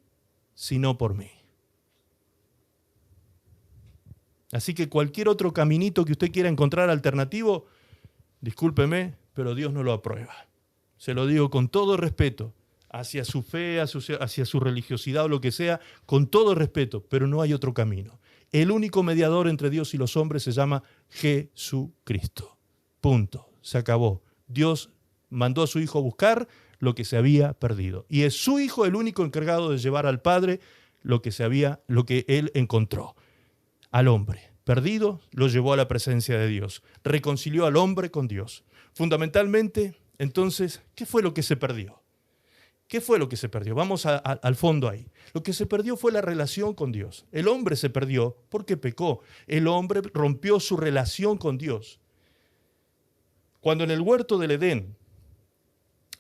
sino por mí. Así que cualquier otro caminito que usted quiera encontrar alternativo, discúlpeme, pero Dios no lo aprueba. Se lo digo con todo respeto, hacia su fe, hacia su religiosidad o lo que sea, con todo respeto, pero no hay otro camino. El único mediador entre Dios y los hombres se llama Jesucristo. Punto. Se acabó. Dios mandó a su Hijo a buscar lo que se había perdido. Y es su Hijo el único encargado de llevar al Padre lo que Él encontró. Al hombre perdido lo llevó a la presencia de Dios. Reconcilió al hombre con Dios. Fundamentalmente, entonces, ¿qué fue lo que se perdió? ¿Qué fue lo que se perdió? Vamos al fondo ahí. Lo que se perdió fue la relación con Dios. El hombre se perdió porque pecó. El hombre rompió su relación con Dios. Cuando en el huerto del Edén,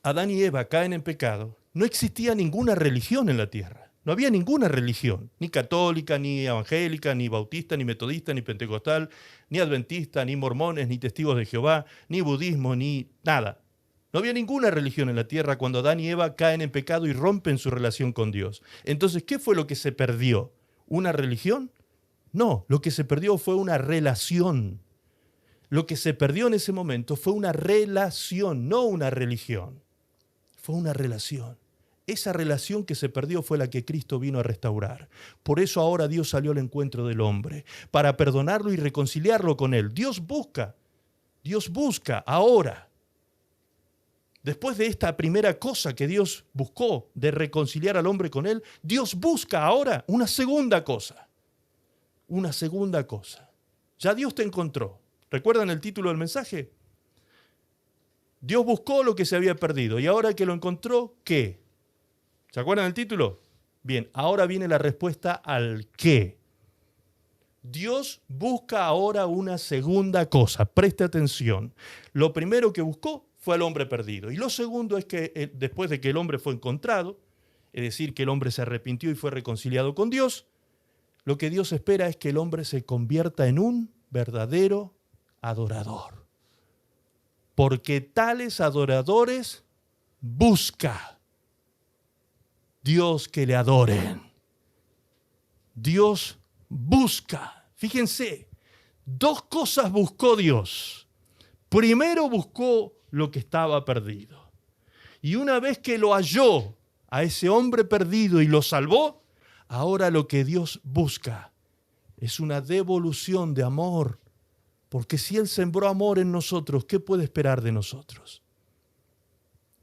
Adán y Eva caen en pecado, no existía ninguna religión en la tierra. No había ninguna religión, ni católica, ni evangélica, ni bautista, ni metodista, ni pentecostal, ni adventista, ni mormones, ni testigos de Jehová, ni budismo, ni nada. No había ninguna religión en la tierra cuando Adán y Eva caen en pecado y rompen su relación con Dios. Entonces, ¿qué fue lo que se perdió? ¿Una religión? No, lo que se perdió fue una relación. Lo que se perdió en ese momento fue una relación, no una religión. Fue una relación. Esa relación que se perdió fue la que Cristo vino a restaurar. Por eso ahora Dios salió al encuentro del hombre, para perdonarlo y reconciliarlo con Él. Dios busca ahora. Después de esta primera cosa que Dios buscó de reconciliar al hombre con Él, Dios busca ahora una segunda cosa. Una segunda cosa. Ya Dios te encontró. ¿Recuerdan el título del mensaje? Dios buscó lo que se había perdido y ahora que lo encontró, ¿qué? ¿Se acuerdan del título? Bien, ahora viene la respuesta al qué. Dios busca ahora una segunda cosa. Preste atención. Lo primero que buscó fue al hombre perdido. Y lo segundo es que después de que el hombre fue encontrado, es decir, que el hombre se arrepintió y fue reconciliado con Dios, lo que Dios espera es que el hombre se convierta en un verdadero adorador. Porque tales adoradores busca Dios que le adoren. Dios busca. Fíjense, dos cosas buscó Dios. Primero buscó lo que estaba perdido. Y una vez que lo halló a ese hombre perdido y lo salvó, ahora lo que Dios busca es una devolución de amor. Porque si Él sembró amor en nosotros, ¿qué puede esperar de nosotros?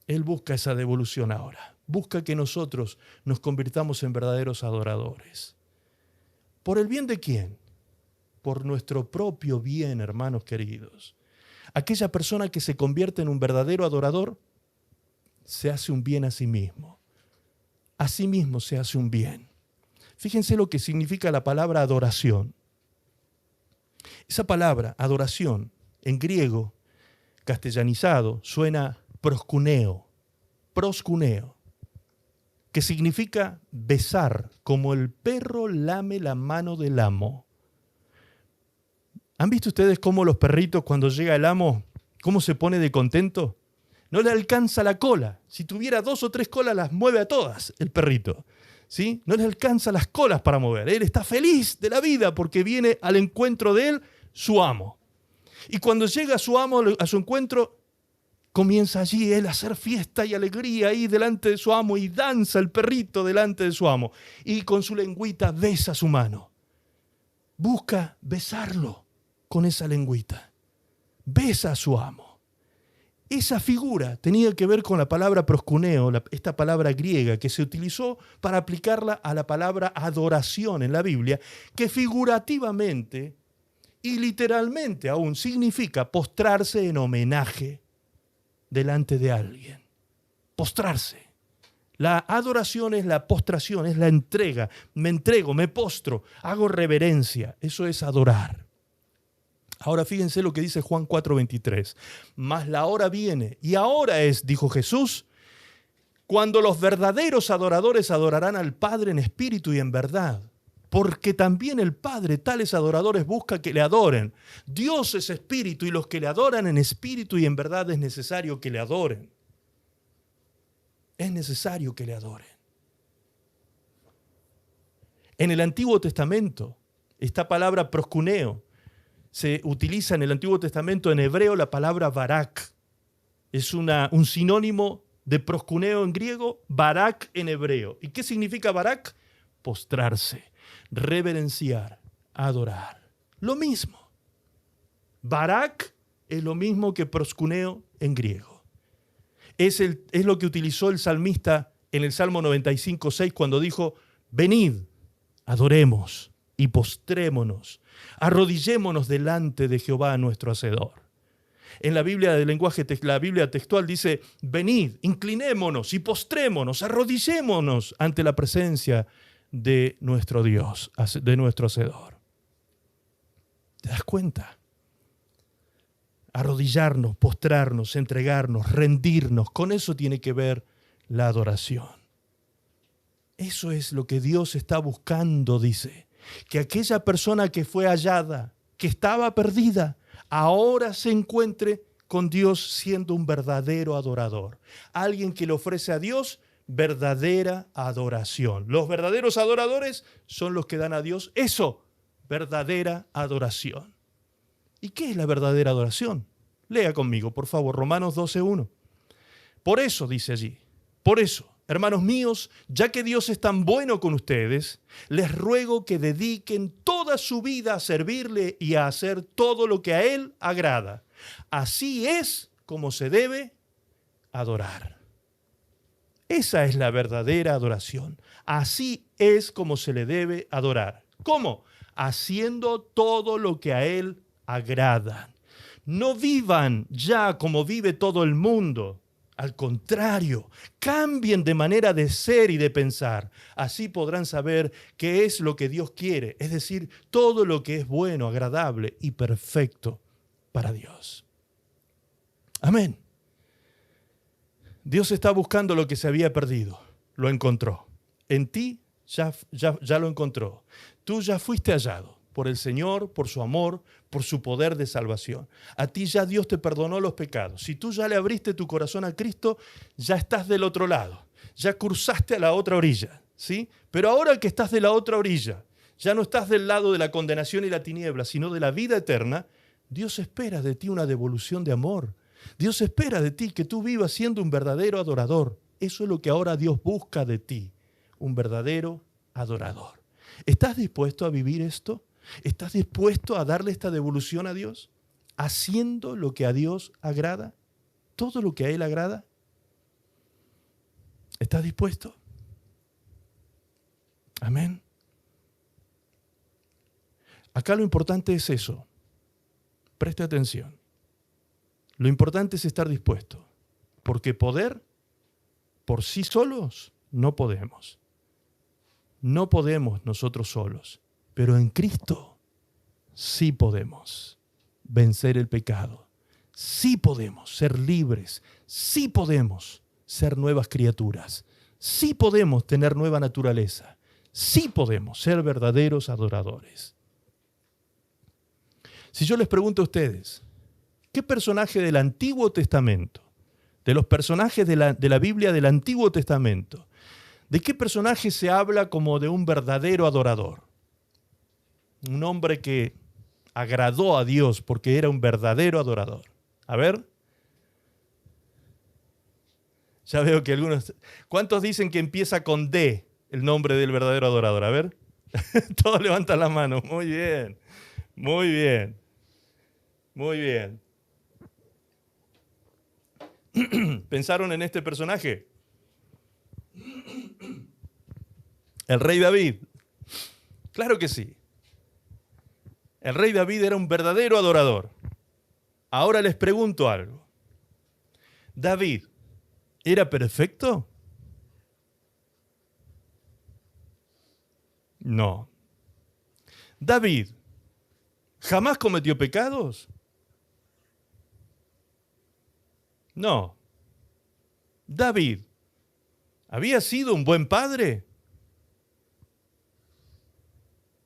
Él busca esa devolución ahora. Busca que nosotros nos convirtamos en verdaderos adoradores. ¿Por el bien de quién? Por nuestro propio bien, hermanos queridos. Aquella persona que se convierte en un verdadero adorador se hace un bien a sí mismo. A sí mismo se hace un bien. Fíjense lo que significa la palabra adoración. Esa palabra, adoración, en griego, castellanizado, suena proskuneo, que significa besar, como el perro lame la mano del amo. ¿Han visto ustedes cómo los perritos cuando llega el amo, cómo se pone de contento? No le alcanza la cola. Si tuviera 2 o 3 colas, las mueve a todas el perrito. ¿Sí? No le alcanza las colas para mover. Él está feliz de la vida porque viene al encuentro de él su amo. Y cuando llega su amo a su encuentro, comienza allí él a hacer fiesta y alegría ahí delante de su amo y danza el perrito delante de su amo. Y con su lengüita besa su mano. Busca besarlo con esa lengüita. Besa a su amo. Esa figura tenía que ver con la palabra proskuneo, esta palabra griega que se utilizó para aplicarla a la palabra adoración en la Biblia, que figurativamente y literalmente aún significa postrarse en homenaje delante de alguien. Postrarse. La adoración es la postración, es la entrega. Me entrego, me postro, hago reverencia. Eso es adorar. Ahora fíjense lo que dice Juan 4:23. Mas la hora viene, y ahora es, dijo Jesús, cuando los verdaderos adoradores adorarán al Padre en espíritu y en verdad. Porque también el Padre tales adoradores busca que le adoren. Dios es espíritu y los que le adoran en espíritu y en verdad es necesario que le adoren. Es necesario que le adoren. En el Antiguo Testamento, esta palabra proskuneo se utiliza en el Antiguo Testamento en hebreo la palabra barak. Es un sinónimo de proskuneo en griego, barak en hebreo. ¿Y qué significa barak? Postrarse, reverenciar, adorar. Lo mismo. Barak es lo mismo que proskuneo en griego. Es lo que utilizó el salmista en el Salmo 95:6 cuando dijo, venid, adoremos y postrémonos, arrodillémonos delante de Jehová nuestro Hacedor. En la Biblia del lenguaje, la Biblia textual dice, venid, inclinémonos y postrémonos, arrodillémonos ante la presencia de nuestro Dios, de nuestro Hacedor. ¿Te das cuenta? Arrodillarnos, postrarnos, entregarnos, rendirnos, con eso tiene que ver la adoración. Eso es lo que Dios está buscando, dice, que aquella persona que fue hallada, que estaba perdida, ahora se encuentre con Dios siendo un verdadero adorador. Alguien que le ofrece a Dios verdadera adoración. Los verdaderos adoradores son los que dan a Dios eso, verdadera adoración. ¿Y qué es la verdadera adoración? Lea conmigo, por favor, Romanos 12:1. Por eso, dice allí, por eso, hermanos míos, ya que Dios es tan bueno con ustedes, les ruego que dediquen toda su vida a servirle y a hacer todo lo que a Él agrada. Así es como se debe adorar. Esa es la verdadera adoración. Así es como se le debe adorar. ¿Cómo? Haciendo todo lo que a Él agrada. No vivan ya como vive todo el mundo. Al contrario, cambien de manera de ser y de pensar. Así podrán saber qué es lo que Dios quiere, es decir, todo lo que es bueno, agradable y perfecto para Dios. Amén. Dios está buscando lo que se había perdido. Lo encontró. En ti ya lo encontró. Tú ya fuiste hallado por el Señor, por su amor, por su poder de salvación. A ti ya Dios te perdonó los pecados. Si tú ya le abriste tu corazón a Cristo, ya estás del otro lado. Ya cruzaste a la otra orilla, ¿sí? Pero ahora que estás de la otra orilla, ya no estás del lado de la condenación y la tiniebla, sino de la vida eterna, Dios espera de ti una devolución de amor. Dios espera de ti que tú vivas siendo un verdadero adorador. Eso es lo que ahora Dios busca de ti, un verdadero adorador. ¿Estás dispuesto a vivir esto? ¿Estás dispuesto a darle esta devolución a Dios? ¿Haciendo lo que a Dios agrada? ¿Todo lo que a Él agrada? ¿Estás dispuesto? Amén. Acá lo importante es eso. Preste atención. Lo importante es estar dispuesto. Porque poder, por sí solos, no podemos. No podemos nosotros solos. Pero en Cristo sí podemos vencer el pecado. Sí podemos ser libres. Sí podemos ser nuevas criaturas. Sí podemos tener nueva naturaleza. Sí podemos ser verdaderos adoradores. Si yo les pregunto a ustedes, ¿qué personaje del Antiguo Testamento, de los personajes de la Biblia del Antiguo Testamento, de qué personaje se habla como de un verdadero adorador? Un hombre que agradó a Dios porque era un verdadero adorador. A ver. Ya veo que algunos... ¿Cuántos dicen que empieza con D el nombre del verdadero adorador? A ver. Todos levantan la mano. Muy bien. Muy bien. Muy bien. ¿Pensaron en este personaje? El rey David. Claro que sí. El rey David era un verdadero adorador. Ahora les pregunto algo. ¿David era perfecto? No. David, ¿jamás cometió pecados? No. David, ¿había sido un buen padre?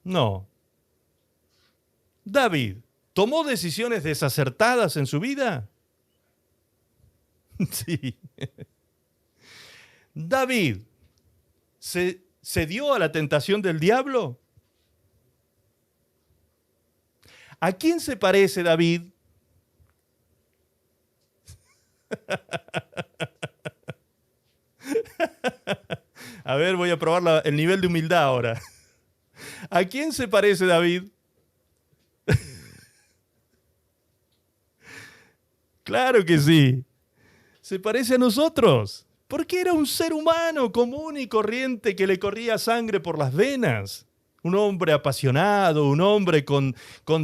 No. David, ¿tomó decisiones desacertadas en su vida? Sí. David, ¿se dio a la tentación del diablo? ¿A quién se parece David? A ver, voy a probar el nivel de humildad ahora. ¿A quién se parece David? Claro que sí. Se parece a nosotros. Porque era un ser humano común y corriente que le corría sangre por las venas. Un hombre apasionado, un hombre con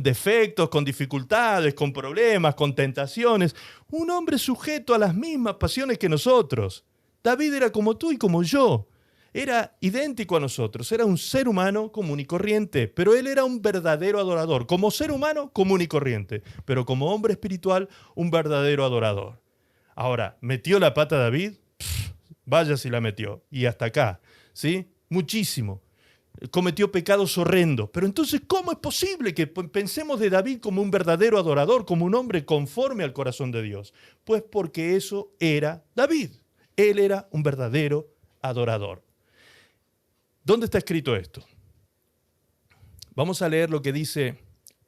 defectos, con dificultades, con problemas, con tentaciones. Un hombre sujeto a las mismas pasiones que nosotros. David era como tú y como yo. Era idéntico a nosotros. Era un ser humano común y corriente. Pero él era un verdadero adorador. Como ser humano, común y corriente. Pero como hombre espiritual, un verdadero adorador. Ahora, ¿metió la pata David? Vaya si la metió. Y hasta acá, ¿sí? Muchísimo. Cometió pecados horrendos. Pero entonces, ¿cómo es posible que pensemos de David como un verdadero adorador, como un hombre conforme al corazón de Dios? Pues porque eso era David. Él era un verdadero adorador. ¿Dónde está escrito esto? Vamos a leer lo que dice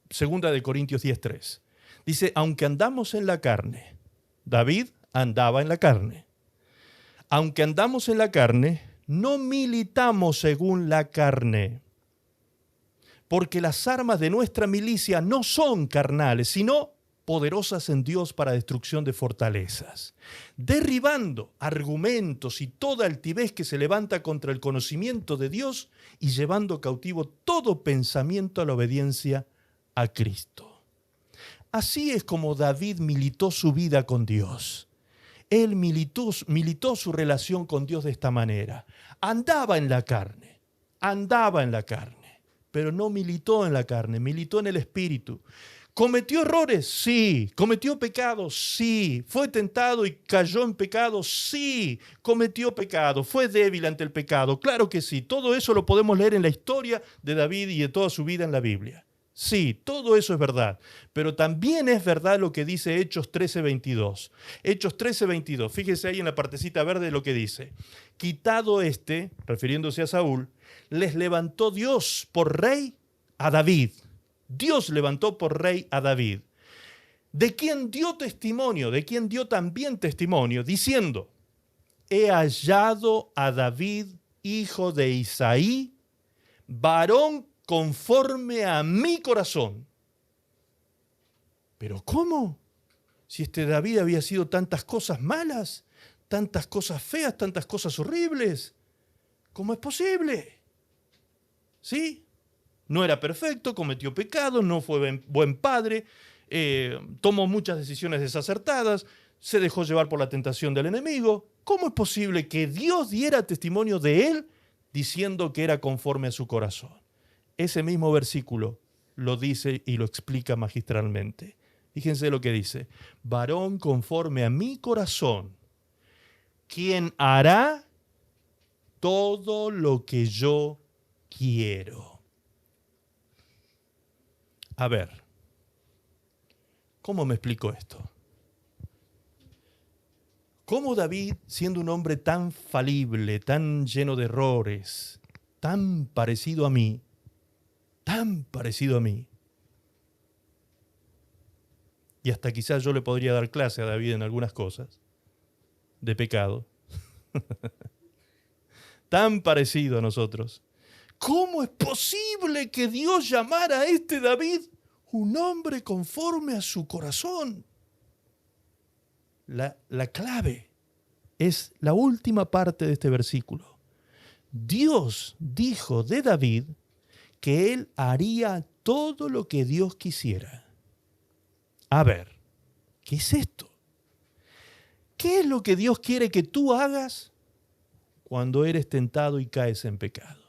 2 Corintios 10:3. Dice, aunque andamos en la carne, David andaba en la carne. Aunque andamos en la carne, no militamos según la carne, porque las armas de nuestra milicia no son carnales, sino poderosas en Dios para destrucción de fortalezas, derribando argumentos y toda altivez que se levanta contra el conocimiento de Dios y llevando cautivo todo pensamiento a la obediencia a Cristo. Así es como David militó su vida con Dios. Él militó su relación con Dios de esta manera. Andaba en la carne, pero no militó en la carne, militó en el Espíritu. ¿Cometió errores? Sí. ¿Cometió pecados? Sí. ¿Fue tentado y cayó en pecado? Sí. ¿Cometió pecado? ¿Fue débil ante el pecado? Claro que sí. Todo eso lo podemos leer en la historia de David y de toda su vida en la Biblia. Sí, todo eso es verdad, pero también es verdad lo que dice Hechos 13:22. Hechos 13:22, fíjese ahí en la partecita verde lo que dice. Quitado refiriéndose a Saúl, les levantó Dios por rey a David. Dios levantó por rey a David, de quien dio testimonio, de quien dio también testimonio, diciendo, he hallado a David, hijo de Isaí, varón conforme a mi corazón. ¿Pero cómo? Si David había sido tantas cosas malas, tantas cosas feas, tantas cosas horribles. ¿Cómo es posible? ¿Sí? No era perfecto, cometió pecados, no fue buen padre, tomó muchas decisiones desacertadas, se dejó llevar por la tentación del enemigo. ¿Cómo es posible que Dios diera testimonio de él diciendo que era conforme a su corazón? Ese mismo versículo lo dice y lo explica magistralmente. Fíjense lo que dice. Varón conforme a mi corazón, quien hará todo lo que yo quiero. A ver, ¿cómo me explico esto? ¿Cómo David, siendo un hombre tan falible, tan lleno de errores, tan parecido a mí, y hasta quizás yo le podría dar clase a David en algunas cosas, de pecado, tan parecido a nosotros, ¿cómo es posible que Dios llamara a David un hombre conforme a su corazón? La clave es la última parte de este versículo. Dios dijo de David que él haría todo lo que Dios quisiera. A ver, ¿qué es esto? ¿Qué es lo que Dios quiere que tú hagas cuando eres tentado y caes en pecado?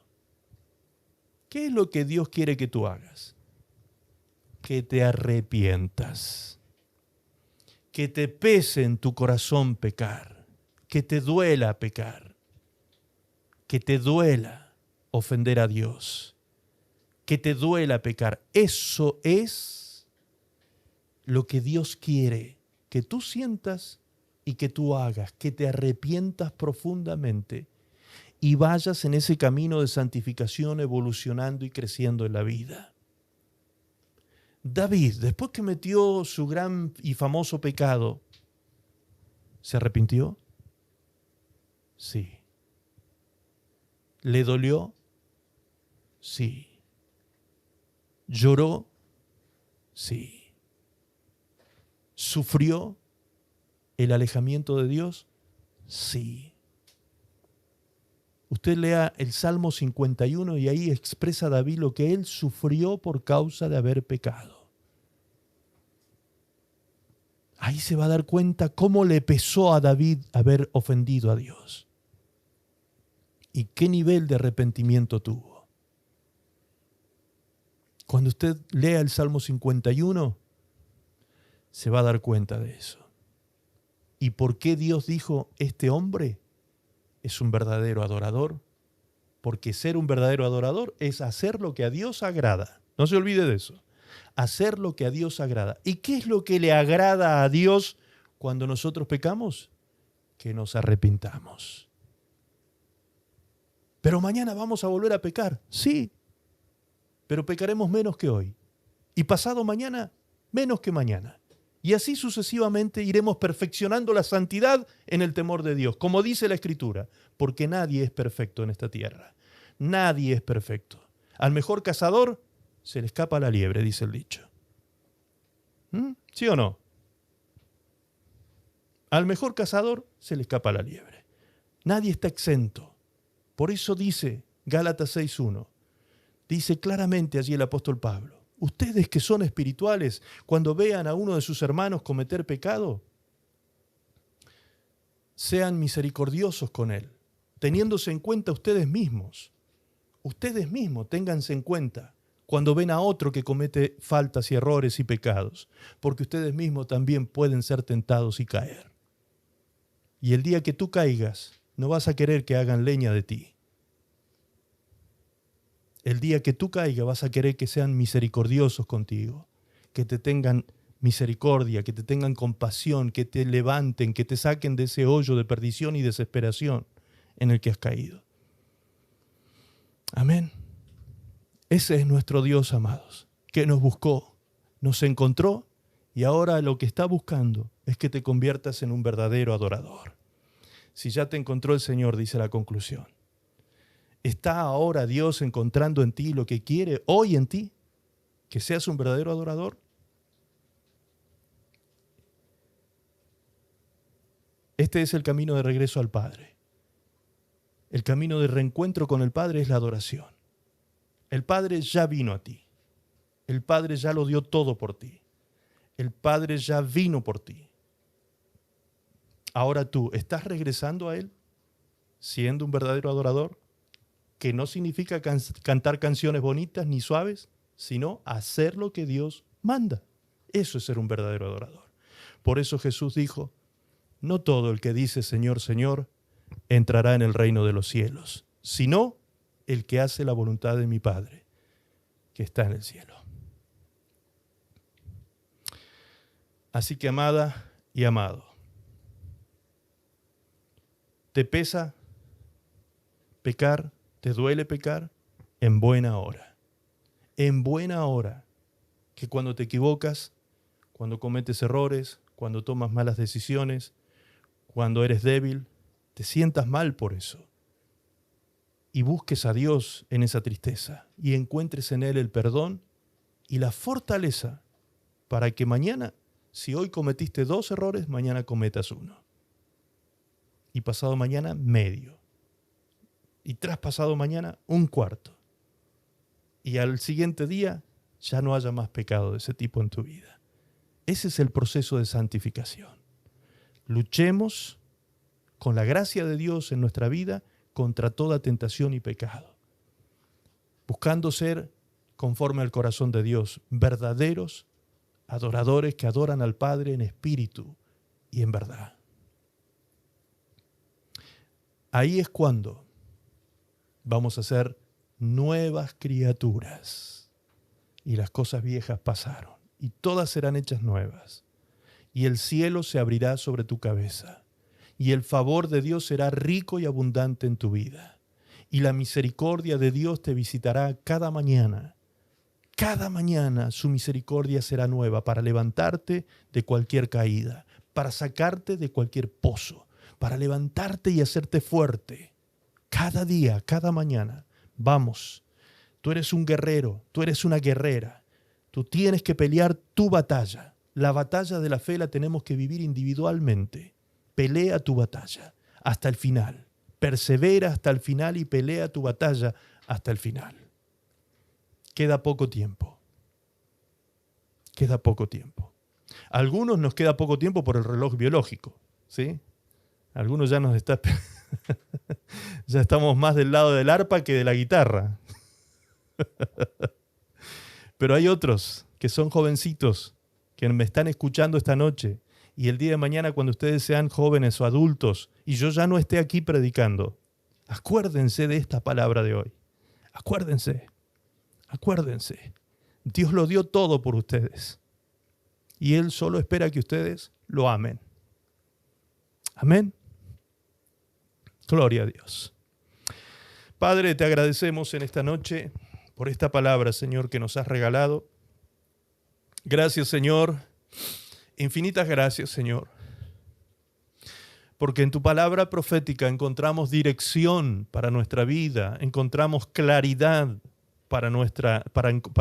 ¿Qué es lo que Dios quiere que tú hagas? Que te arrepientas. Que te pese en tu corazón pecar. Que te duela pecar. Que te duela ofender a Dios. Que te duela pecar. Eso es lo que Dios quiere que tú sientas y que tú hagas. Que te arrepientas profundamente y vayas en ese camino de santificación, evolucionando y creciendo en la vida. David, después que metió su gran y famoso pecado, ¿se arrepintió? Sí. ¿Le dolió? Sí. ¿Lloró? Sí. ¿Sufrió el alejamiento de Dios? Sí. Usted lea el Salmo 51 y ahí expresa David lo que él sufrió por causa de haber pecado. Ahí se va a dar cuenta cómo le pesó a David haber ofendido a Dios. Y qué nivel de arrepentimiento tuvo. Cuando usted lea el Salmo 51, se va a dar cuenta de eso. ¿Y por qué Dios dijo, este hombre es un verdadero adorador? Porque ser un verdadero adorador es hacer lo que a Dios agrada. No se olvide de eso. Hacer lo que a Dios agrada. ¿Y qué es lo que le agrada a Dios cuando nosotros pecamos? Que nos arrepintamos. Pero mañana vamos a volver a pecar. Sí, pero pecaremos menos que hoy. Y pasado mañana, menos que mañana. Y así sucesivamente iremos perfeccionando la santidad en el temor de Dios, como dice la Escritura, porque nadie es perfecto en esta tierra. Nadie es perfecto. Al mejor cazador se le escapa la liebre, dice el dicho. ¿Sí o no? Al mejor cazador se le escapa la liebre. Nadie está exento. Por eso dice Gálatas 6:1, dice claramente allí el apóstol Pablo, ustedes que son espirituales, cuando vean a uno de sus hermanos cometer pecado, sean misericordiosos con él, teniéndose en cuenta ustedes mismos. Ustedes mismos ténganse en cuenta cuando ven a otro que comete faltas y errores y pecados, porque ustedes mismos también pueden ser tentados y caer. Y el día que tú caigas, no vas a querer que hagan leña de ti. El día que tú caigas vas a querer que sean misericordiosos contigo, que te tengan misericordia, que te tengan compasión, que te levanten, que te saquen de ese hoyo de perdición y desesperación en el que has caído. Amén. Ese es nuestro Dios, amados, que nos buscó, nos encontró y ahora lo que está buscando es que te conviertas en un verdadero adorador. Si ya te encontró el Señor, dice la conclusión, ¿está ahora Dios encontrando en ti lo que quiere hoy en ti? ¿Que seas un verdadero adorador? Este es el camino de regreso al Padre. El camino de reencuentro con el Padre es la adoración. El Padre ya vino a ti. El Padre ya lo dio todo por ti. El Padre ya vino por ti. Ahora tú, ¿estás regresando a Él siendo un verdadero adorador? Que no significa cantar canciones bonitas ni suaves, sino hacer lo que Dios manda. Eso es ser un verdadero adorador. Por eso Jesús dijo, no todo el que dice Señor, Señor, entrará en el reino de los cielos, sino el que hace la voluntad de mi Padre, que está en el cielo. Así que, amada y amado, ¿te pesa pecar? ¿Te duele pecar? En buena hora. En buena hora. Que cuando te equivocas, cuando cometes errores, cuando tomas malas decisiones, cuando eres débil, te sientas mal por eso. Y busques a Dios en esa tristeza y encuentres en Él el perdón y la fortaleza para que mañana, si hoy cometiste 2 errores, mañana cometas 1. Y pasado mañana, medio. Y traspasado mañana, 1/4. Y al siguiente día ya no haya más pecado de ese tipo en tu vida. Ese es el proceso de santificación. Luchemos con la gracia de Dios en nuestra vida contra toda tentación y pecado. buscando ser conforme al corazón de Dios, verdaderos adoradores que adoran al Padre en espíritu y en verdad. Ahí es cuando vamos a ser nuevas criaturas. Y las cosas viejas pasaron, y todas serán hechas nuevas. Y el cielo se abrirá sobre tu cabeza, y el favor de Dios será rico y abundante en tu vida. Y la misericordia de Dios te visitará cada mañana. Cada mañana su misericordia será nueva para levantarte de cualquier caída, para sacarte de cualquier pozo, para levantarte y hacerte fuerte. Cada día, cada mañana. Vamos, tú eres un guerrero, tú eres una guerrera. Tú tienes que pelear tu batalla. La batalla de la fe la tenemos que vivir individualmente. Pelea tu batalla hasta el final. Persevera hasta el final y pelea tu batalla hasta el final. Queda poco tiempo. Queda poco tiempo. A algunos nos queda poco tiempo por el reloj biológico, ¿sí? Algunos ya nos está... ya estamos más del lado del arpa que de la guitarra. Pero hay otros que son jovencitos, que me están escuchando esta noche, y el día de mañana cuando ustedes sean jóvenes o adultos, y yo ya no esté aquí predicando, acuérdense de esta palabra de hoy. Acuérdense. Acuérdense. Dios lo dio todo por ustedes. Y Él solo espera que ustedes lo amen. Amén. Gloria a Dios. Padre, te agradecemos en esta noche por esta palabra, Señor, que nos has regalado. Gracias, Señor. Infinitas gracias, Señor. Porque en tu palabra profética encontramos dirección para nuestra vida, encontramos claridad para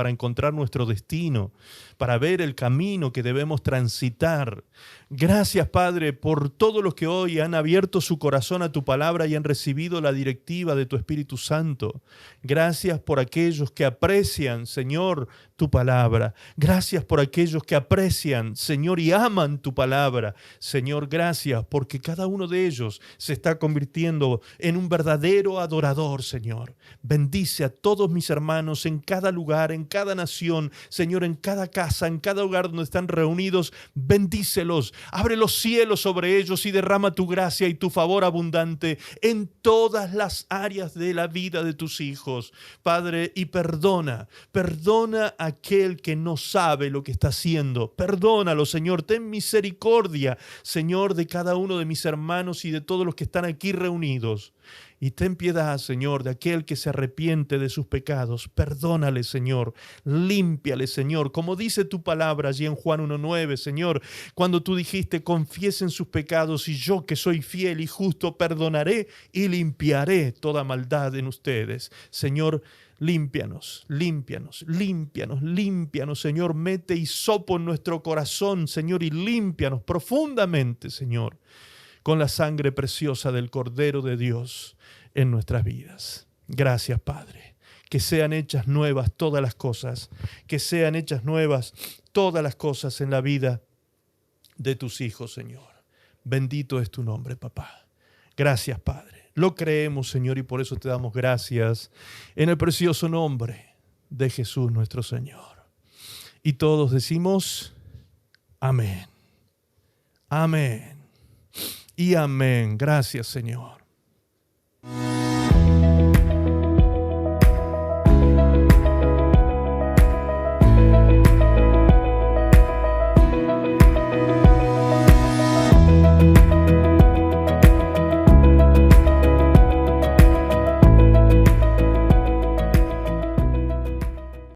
encontrar nuestro destino, para ver el camino que debemos transitar. Gracias, Padre, por todos los que hoy han abierto su corazón a tu palabra y han recibido la directiva de tu Espíritu Santo. Gracias por aquellos que aprecian, Señor, tu palabra. Gracias por aquellos que aprecian, Señor, y aman tu palabra. Señor, gracias porque cada uno de ellos se está convirtiendo en un verdadero adorador, Señor. Bendice a todos mis hermanos en cada lugar, en cada nación, Señor, en cada casa, en cada hogar donde están reunidos. Bendícelos, abre los cielos sobre ellos y derrama tu gracia y tu favor abundante en todas las áreas de la vida de tus hijos, Padre, y perdona a aquel que no sabe lo que está haciendo. Perdónalo, Señor, ten misericordia, Señor, de cada uno de mis hermanos y de todos los que están aquí reunidos. Y ten piedad, Señor, de aquel que se arrepiente de sus pecados. Perdónale, Señor. Límpiale, Señor. Como dice tu palabra allí en Juan 1:9, Señor, cuando tú dijiste, confiesen sus pecados y yo que soy fiel y justo, perdonaré y limpiaré toda maldad en ustedes. Señor, límpianos, límpianos, límpianos, límpianos, Señor. Mete hisopo en nuestro corazón, Señor, y límpianos profundamente, Señor, con la sangre preciosa del Cordero de Dios en nuestras vidas. Gracias, Padre. Que sean hechas nuevas todas las cosas. Que sean hechas nuevas todas las cosas en la vida de tus hijos, Señor. Bendito es tu nombre, papá. Gracias, Padre. Lo creemos, Señor, y por eso te damos gracias en el precioso nombre de Jesús nuestro Señor. Y todos decimos, amén. Amén. Y amén. Gracias, Señor.